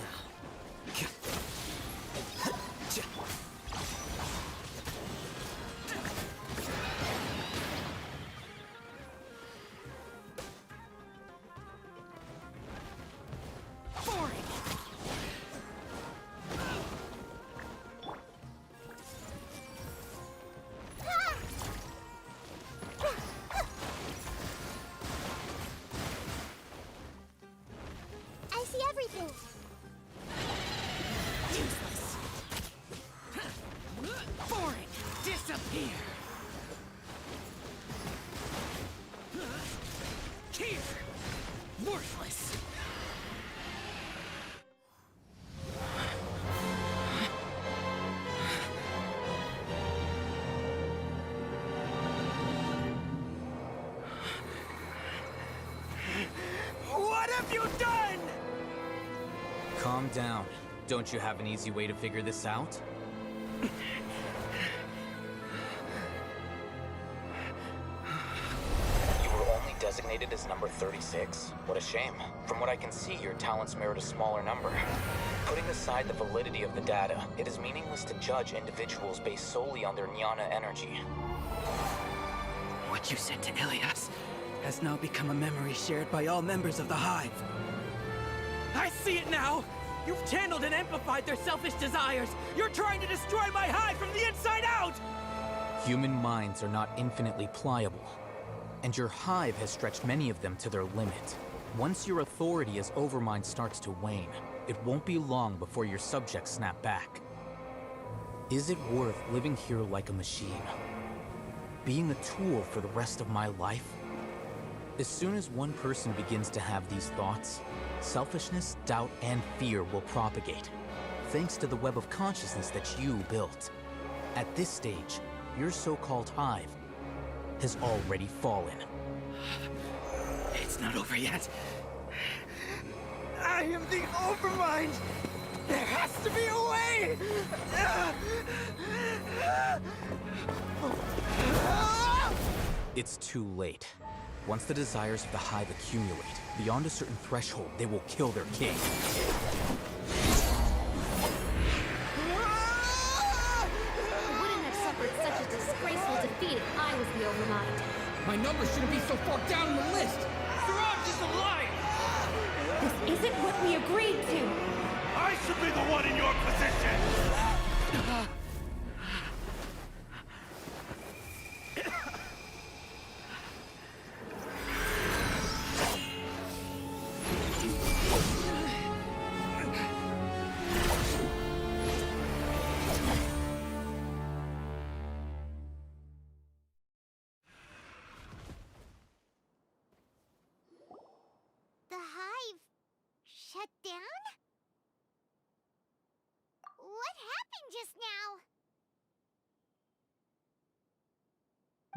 I see everything. Useless. Boring. Disappear. Here. Worthless. What have you done? Calm down. Don't you have an easy way to figure this out? You were only designated as number 36? What a shame. From what I can see, your talents merit a smaller number. Putting aside the validity of the data, it is meaningless to judge individuals based solely on their jnana energy. What you said to Ilias has now become a memory shared by all members of the Hive. I see it now! You've channeled and amplified their selfish desires! You're trying to destroy my Hive from the inside out! Human minds are not infinitely pliable, and your Hive has stretched many of them to their limit. Once your authority as Overmind starts to wane, it won't be long before your subjects snap back. Is it worth living here like a machine? Being a tool for the rest of my life? As soon as one person begins to have these thoughts, selfishness, doubt, and fear will propagate, thanks to the web of consciousness that you built. At this stage, your so-called Hive has already fallen. It's not over yet. I am the Overmind! There has to be a way! It's too late. Once the desires of the Hive accumulate, beyond a certain threshold, they will kill their king. I wouldn't have suffered such a disgraceful defeat if I was the Overmind. My number shouldn't be so far down the list. Siraj is a liar! This isn't what we agreed to. I should be the one in your position! The Hive shut down? What happened just now?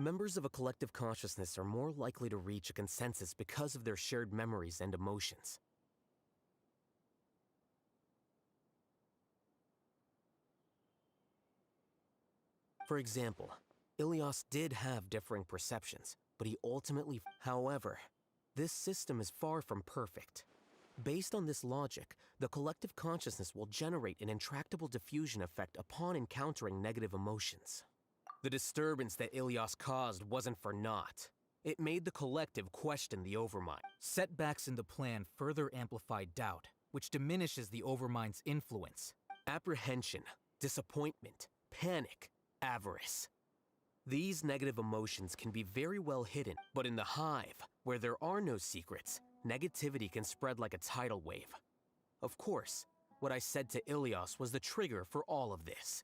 Members of a collective consciousness are more likely to reach a consensus because of their shared memories and emotions. For example, Ilias did have differing perceptions, but he ultimately... However, this system is far from perfect. Based on this logic, the collective consciousness will generate an intractable diffusion effect upon encountering negative emotions. The disturbance that Ilias caused wasn't for naught. It made the collective question the Overmind. Setbacks in the plan further amplify doubt, which diminishes the Overmind's influence. Apprehension, disappointment, panic, avarice. These negative emotions can be very well hidden, but in the hive, where there are no secrets, negativity can spread like a tidal wave. Of course, what I said to Ilias was the trigger for all of this.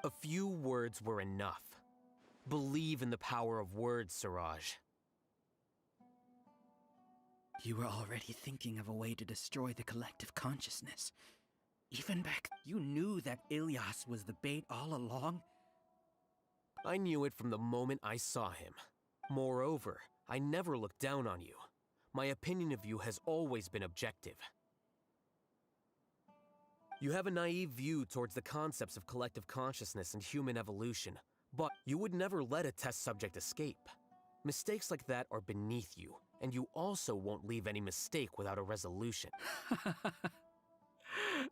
A few words were enough. Believe in the power of words, Siraj. You were already thinking of a way to destroy the collective consciousness. Even back, you knew that Ilias was the bait all along? I knew it from the moment I saw him. Moreover, I never looked down on you. My opinion of you has always been objective. You have a naive view towards the concepts of collective consciousness and human evolution, but you would never let a test subject escape. Mistakes like that are beneath you, and you also won't leave any mistake without a resolution.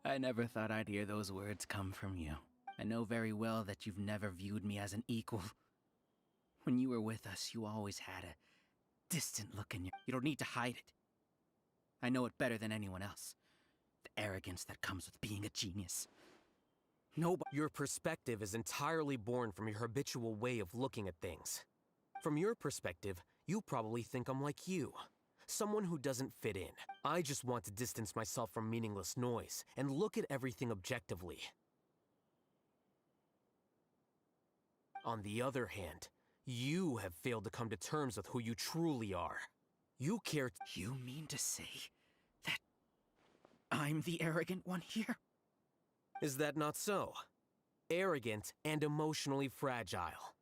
I never thought I'd hear those words come from you. I know very well that you've never viewed me as an equal. When you were with us, you always had a distant look in your... You don't need to hide it. I know it better than anyone else. The arrogance that comes with being a genius. Your perspective is entirely born from your habitual way of looking at things. From your perspective, you probably think I'm like you. Someone who doesn't fit in. I just want to distance myself from meaningless noise and look at everything objectively. On the other hand, you have failed to come to terms with who you truly are. You care... You mean to say that I'm the arrogant one here? Is that not so? Arrogant and emotionally fragile.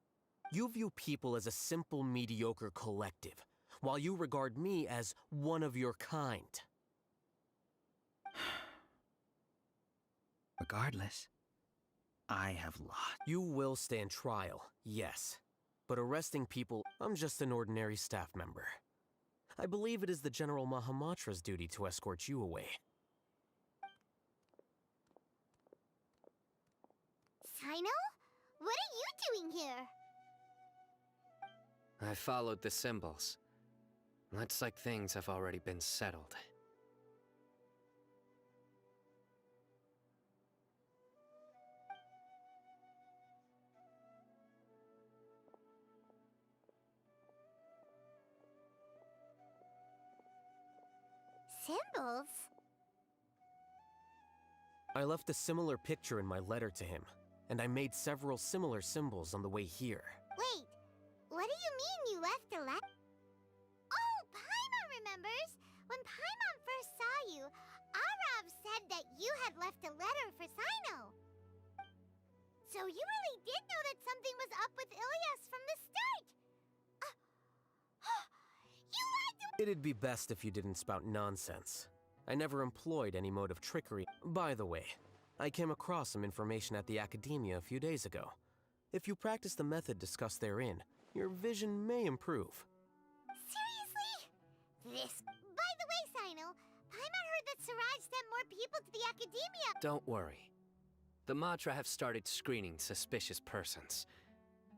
You view people as a simple, mediocre collective, while you regard me as one of your kind. Regardless, I have lost. You will stand trial, yes. But arresting people, I'm just an ordinary staff member. I believe it is the General Mahamatra's duty to escort you away. Sino? What are you doing here? I followed the symbols. Looks like things have already been settled. Symbols? I left a similar picture in my letter to him, and I made several similar symbols on the way here. Wait, what do you mean you left a letter? Oh, Paimon remembers! When Paimon first saw you, Arav said that you had left a letter for Sino. So you really did know that something was up with Ilias from the start! You lied to me! It'd be best if you didn't spout nonsense. I never employed any mode of trickery. By the way, I came across some information at the Academia a few days ago. If you practice the method discussed therein, your vision may improve. Seriously? This... By the way, Sino, Paimon heard that Siraj sent more people to the Academia. Don't worry. The Matra have started screening suspicious persons.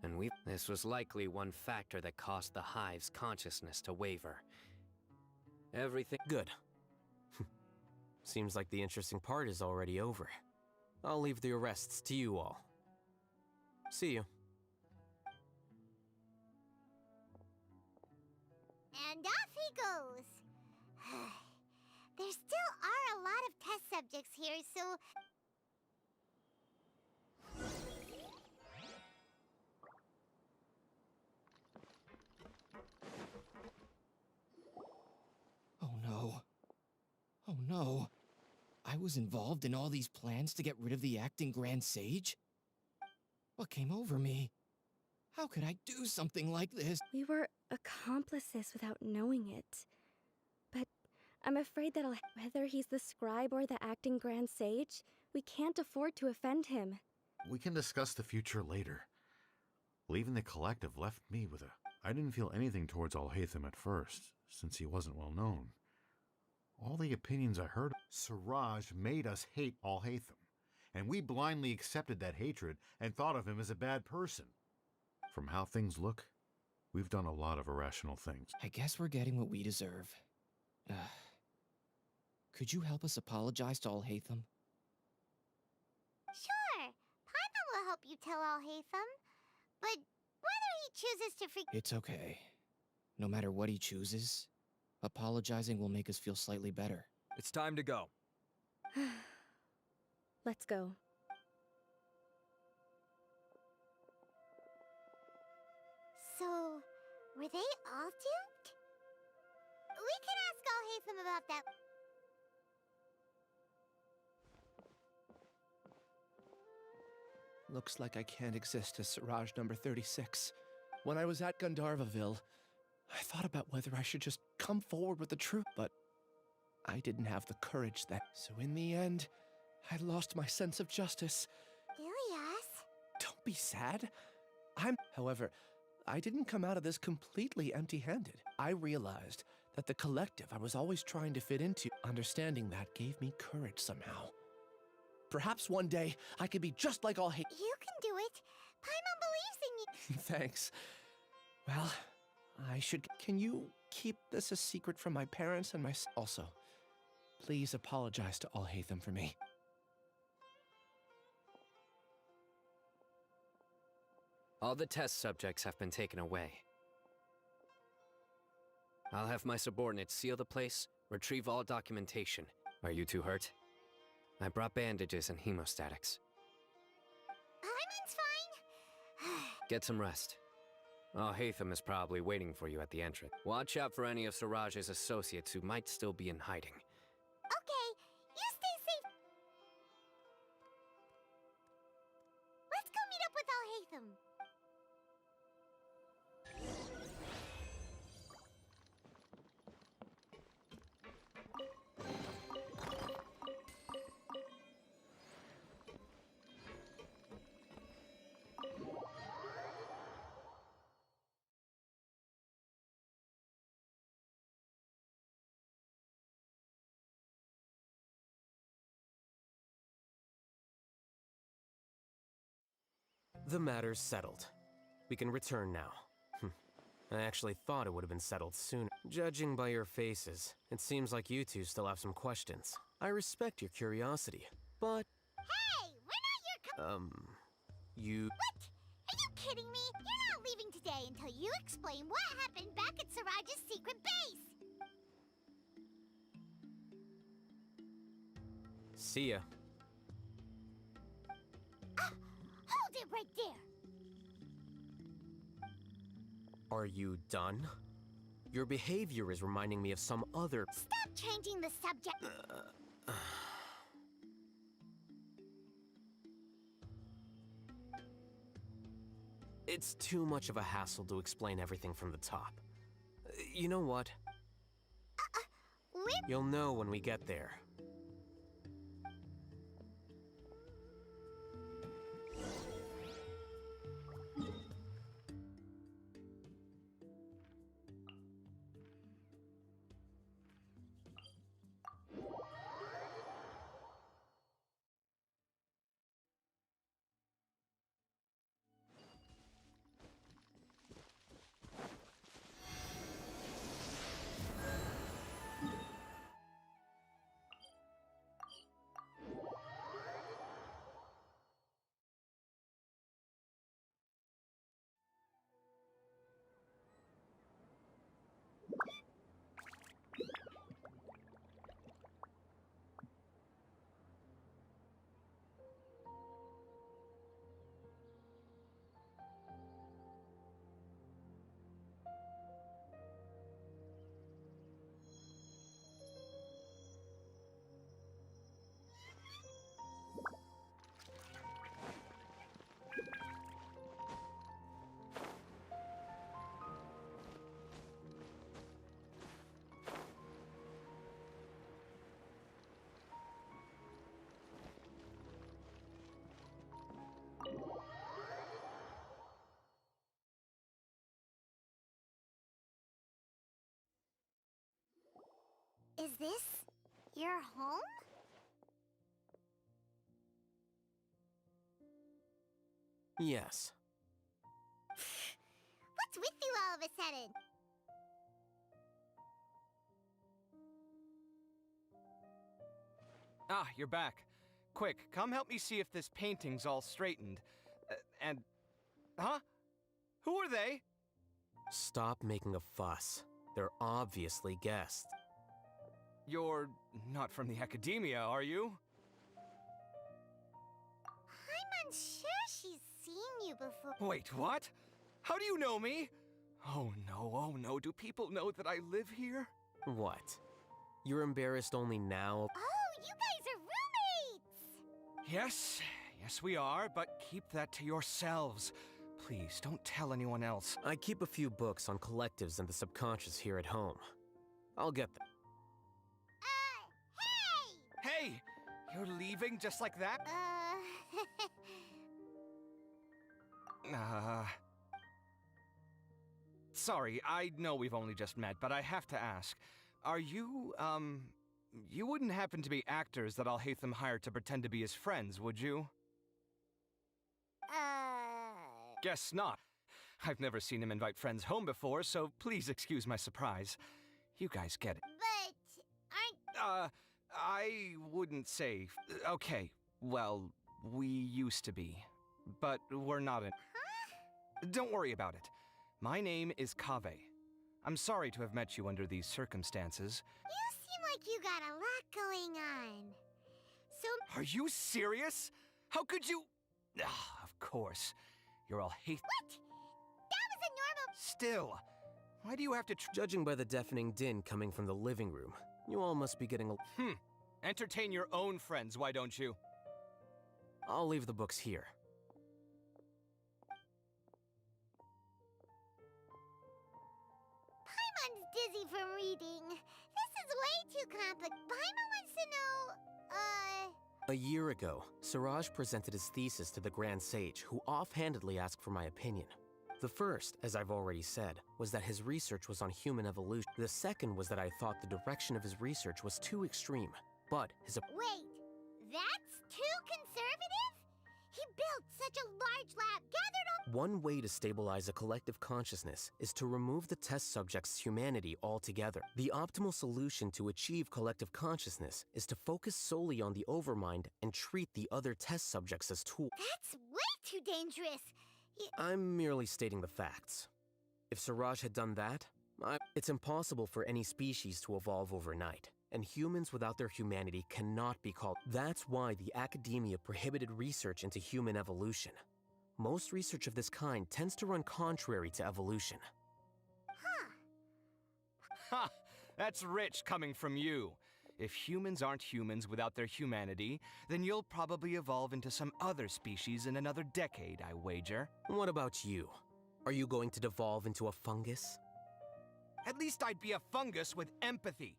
And this was likely one factor that caused the Hive's consciousness to waver. Everything... Good. Seems like the interesting part is already over. I'll leave the arrests to you all. See you. And off he goes. There still are a lot of test subjects here, so... Oh no. Oh no. I was involved in all these plans to get rid of the acting Grand Sage? What came over me? How could I do something like this? We were accomplices without knowing it. But I'm afraid that whether he's the scribe or the acting Grand Sage, we can't afford to offend him. We can discuss the future later. Leaving the collective left me with a... I didn't feel anything towards Alhaitham at first, since he wasn't well known. All the opinions I heard... Siraj made us hate Alhaitham, and we blindly accepted that hatred and thought of him as a bad person. From how things look, we've done a lot of irrational things. I guess we're getting what we deserve. Could you help us apologize to Alhaitham? Sure, Paimon will help you tell Alhaitham. But whether he chooses to forgive... It's okay. No matter what he chooses, apologizing will make us feel slightly better. It's time to go. Let's go. So, were they all duped? We can ask Alhaitham about that. Looks like I can't exist as Siraj number 36. When I was at Gandharvaville, I thought about whether I should just come forward with the truth, but I didn't have the courage then. So in the end, I lost my sense of justice. Ilyas? Don't be sad. However, I didn't come out of this completely empty-handed. I realized that the collective I was always trying to fit into, understanding that gave me courage somehow. Perhaps one day, I could be just like Alhaitham. You can do it. Paimon believes in you. Thanks. Well, I should... Can you keep this a secret from my parents and my... Also, please apologize to Alhaitham for me. All the test subjects have been taken away. I'll have my subordinates seal the place, retrieve all documentation. Are you two hurt? I brought bandages and hemostatics. Paimon's fine. Get some rest. Alhaitham is probably waiting for you at the entrance. Watch out for any of Siraj's associates who might still be in hiding. Okay, you stay safe. Let's go meet up with Alhaitham. The matter's settled. We can return now. I actually thought it would have been settled sooner. Judging by your faces, it seems like you two still have some questions. I respect your curiosity, but... Hey, we're not your you... What? Are you kidding me? You're not leaving today until you explain what happened back at Siraj's secret base. See ya. Hold it right there. Are you done? Your behavior is reminding me of some other... Stop changing the subject. It's too much of a hassle to explain everything from the top. You know what? You'll know when we get there. Is this your home? Yes. What's with you all of a sudden? Ah, you're back. Quick, come help me see if this painting's all straightened. Huh? Who are they? Stop making a fuss. They're obviously guests. You're not from the academia, are you? I'm unsure she's seen you before. Wait, what? How do you know me? Oh no, do people know that I live here? What? You're embarrassed only now? Oh, you guys are roommates! Yes, we are, but keep that to yourselves. Please, don't tell anyone else. I keep a few books on collectives and the subconscious here at home. I'll get them. Hey! Hey! You're leaving just like that? Sorry, I know we've only just met, but I have to ask. Are you, you wouldn't happen to be actors that Alhaitham hired to pretend to be his friends, would you? Guess not. I've never seen him invite friends home before, so please excuse my surprise. You guys get it. But aren't... I wouldn't say... Okay, well, we used to be. But we're not in... Huh? Don't worry about it. My name is Kaveh. I'm sorry to have met you under these circumstances. You seem like you got a lot going on. So... Are you serious? How could you... Of course. You're Alhaitham... What? That was a normal... Still, why do you have to Judging by the deafening din coming from the living room, you all must be getting a... Entertain your own friends, why don't you? I'll leave the books here. Paimon's dizzy from reading. This is way too complicated. Paimon wants to know, A year ago, Siraj presented his thesis to the Grand Sage, who offhandedly asked for my opinion. The first, as I've already said, was that his research was on human evolution. The second was that I thought the direction of his research was too extreme, but his... Wait, that's too conservative? He built such a large lab, gathered all... One way to stabilize a collective consciousness is to remove the test subject's humanity altogether. The optimal solution to achieve collective consciousness is to focus solely on the overmind and treat the other test subjects as tools. That's way too dangerous. I'm merely stating the facts. If Siraj had done that, it's impossible for any species to evolve overnight, and humans without their humanity cannot be called. That's why the academia prohibited research into human evolution. Most research of this kind tends to run contrary to evolution. Ha! That's rich coming from you. If humans aren't humans without their humanity, then you'll probably evolve into some other species in another decade, I wager. What about you? Are you going to devolve into a fungus? At least I'd be a fungus with empathy.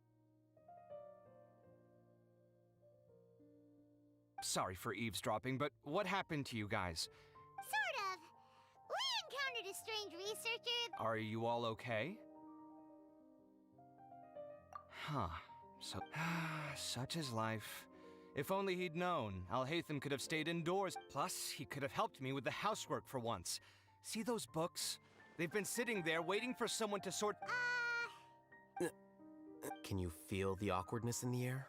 Sorry for eavesdropping, but what happened to you guys? Sort of. We encountered a strange researcher. Are you all okay? Huh. Such is life. If only he'd known, Alhaitham could have stayed indoors. Plus, he could have helped me with the housework for once. See those books? They've been sitting there waiting for someone to sort... Can you feel the awkwardness in the air?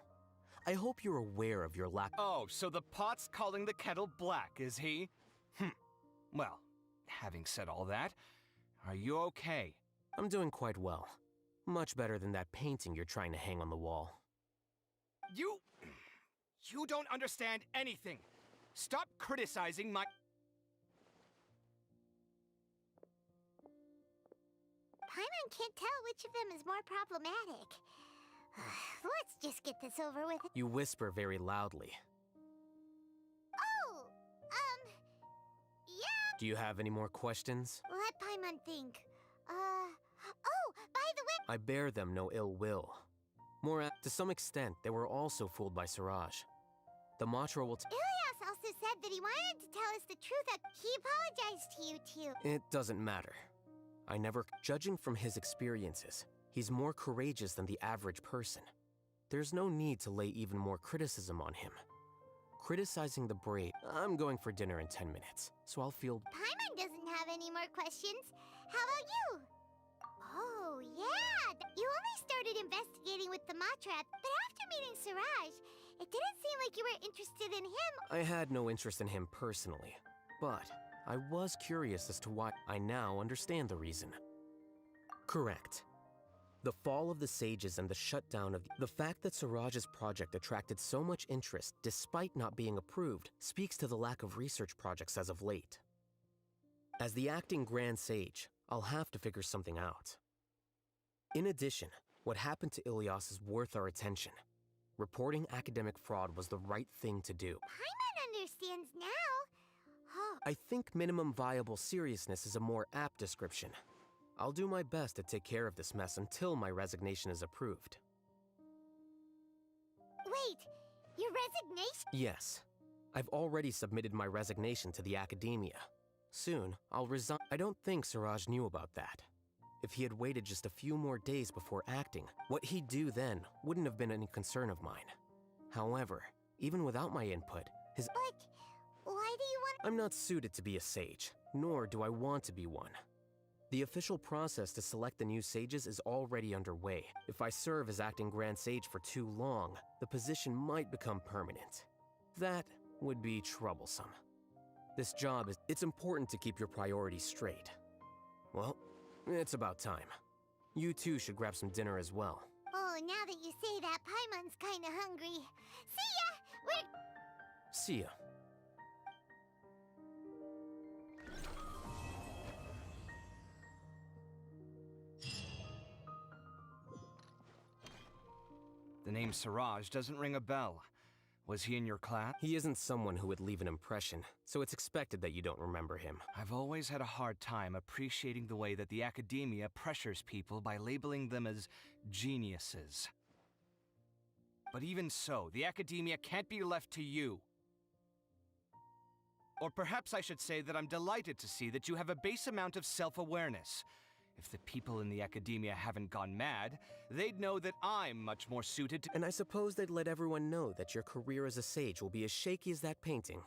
I hope you're aware of your lack... Oh, so the pot's calling the kettle black, is he? Well, having said all that, are you okay? I'm doing quite well. Much better than that painting you're trying to hang on the wall. You don't understand anything. Stop criticizing my... Paimon can't tell which of them is more problematic. Let's just get this over with. You whisper very loudly. Oh, yeah. Do you have any more questions? Let Paimon think. Oh, by the way... I bear them no ill will. To some extent, they were also fooled by Siraj. The mantra will... Ilyas also said that he wanted to tell us the truth, that he apologized to you too. It doesn't matter. I never... Judging from his experiences, he's more courageous than the average person. There's no need to lay even more criticism on him. Criticizing the brave... I'm going for dinner in 10 minutes, so I'll feel... Paimon doesn't have any more questions. How about you? Oh, yeah! You only started investigating with the Matra, but after meeting Siraj, it didn't seem like you were interested in him. I had no interest in him personally, but I was curious as to why. I now understand the reason. Correct. The fall of the sages and the shutdown of the fact that Siraj's project attracted so much interest despite not being approved speaks to the lack of research projects as of late. As the acting Grand Sage, I'll have to figure something out. In addition, what happened to Ilyas is worth our attention. Reporting academic fraud was the right thing to do. Paimon understands now. Oh. I think minimum viable seriousness is a more apt description. I'll do my best to take care of this mess until my resignation is approved. Wait, your resignation? Yes. I've already submitted my resignation to the academia. Soon, I'll resign. I don't think Siraj knew about that. If he had waited just a few more days before acting, what he'd do then wouldn't have been any concern of mine. However, even without my input, his— But why do you want— I'm not suited to be a sage, nor do I want to be one. The official process to select the new sages is already underway. If I serve as acting Grand Sage for too long, the position might become permanent. That would be troublesome. This job is— it's important to keep your priorities straight. Well, it's about time. You two should grab some dinner as well. Oh, now that you say that, Paimon's kinda hungry. See ya! See ya. The name Siraj doesn't ring a bell. Was he in your class? He isn't someone who would leave an impression, so it's expected that you don't remember him. I've always had a hard time appreciating the way that the academia pressures people by labeling them as geniuses. But even so, the academia can't be left to you. Or perhaps I should say that I'm delighted to see that you have a base amount of self-awareness. If the people in the academia haven't gone mad, they'd know that I'm much more suited to— And I suppose they'd let everyone know that your career as a sage will be as shaky as that painting.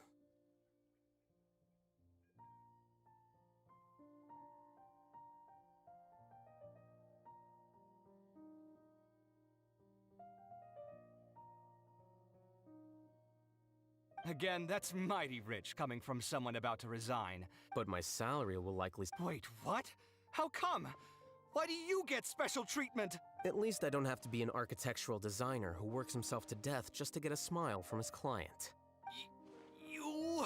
Again, that's mighty rich coming from someone about to resign. But my salary will likely— Wait, what? How come? Why do you get special treatment? At least I don't have to be an architectural designer who works himself to death just to get a smile from his client. You...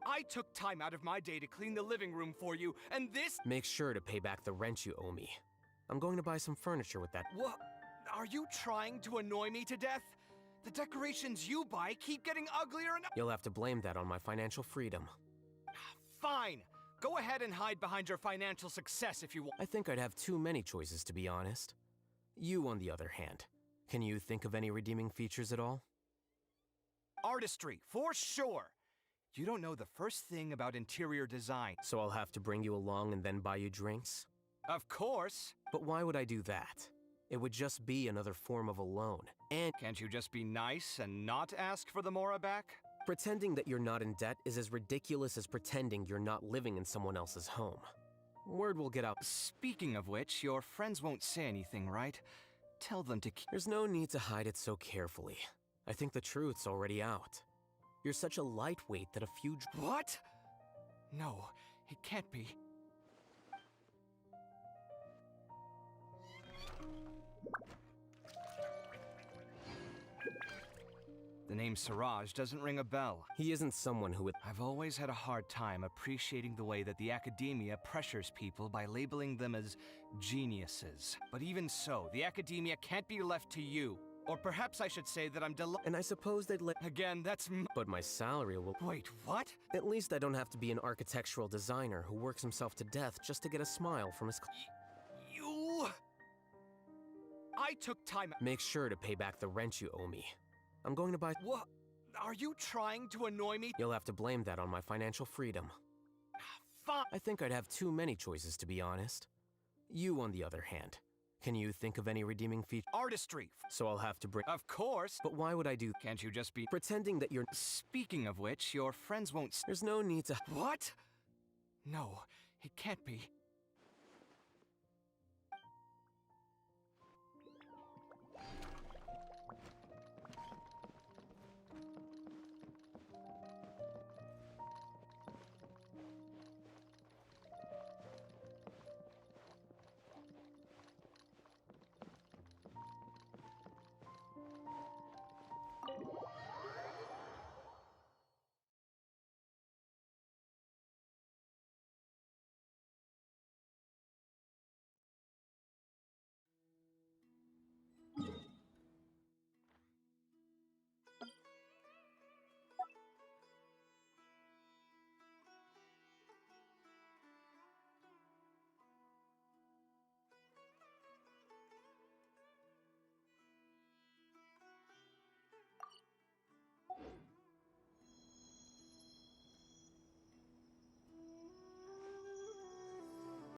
I took time out of my day to clean the living room for you, and this— Make sure to pay back the rent you owe me. I'm going to buy some furniture with that— What? Are you trying to annoy me to death? The decorations you buy keep getting uglier and— You'll have to blame that on my financial freedom. Fine! Go ahead and hide behind your financial success if you want. I think I'd have too many choices, to be honest. You, on the other hand, can you think of any redeeming features at all? Artistry, for sure! You don't know the first thing about interior design. So I'll have to bring you along and then buy you drinks? Of course! But why would I do that? It would just be another form of a loan, and— Can't you just be nice and not ask for the Mora back? Pretending that you're not in debt is as ridiculous as pretending you're not living in someone else's home. Word will get out. Speaking of which, your friends won't say anything, right? Tell them to keep— There's no need to hide it so carefully. I think the truth's already out. You're such a lightweight that a few— What? No, it can't be. The name Siraj doesn't ring a bell. He isn't someone who would— I've always had a hard time appreciating the way that the academia pressures people by labeling them as geniuses. But even so, the academia can't be left to you. Or perhaps I should say that I'm And I suppose they'd let— Again, that's But my salary will— Wait, what? At least I don't have to be an architectural designer who works himself to death just to get a smile from his— You... I took time— Make sure to pay back the rent you owe me. I'm going to buy— What? Are you trying to annoy me? You'll have to blame that on my financial freedom. Fine. I think I'd have too many choices, to be honest. You, on the other hand, can you think of any redeeming feature? Artistry. So I'll have to bring— Of course. But why would I do— Can't you just be— Pretending that you're— Speaking of which, your friends won't— There's no need to— What? No, it can't be.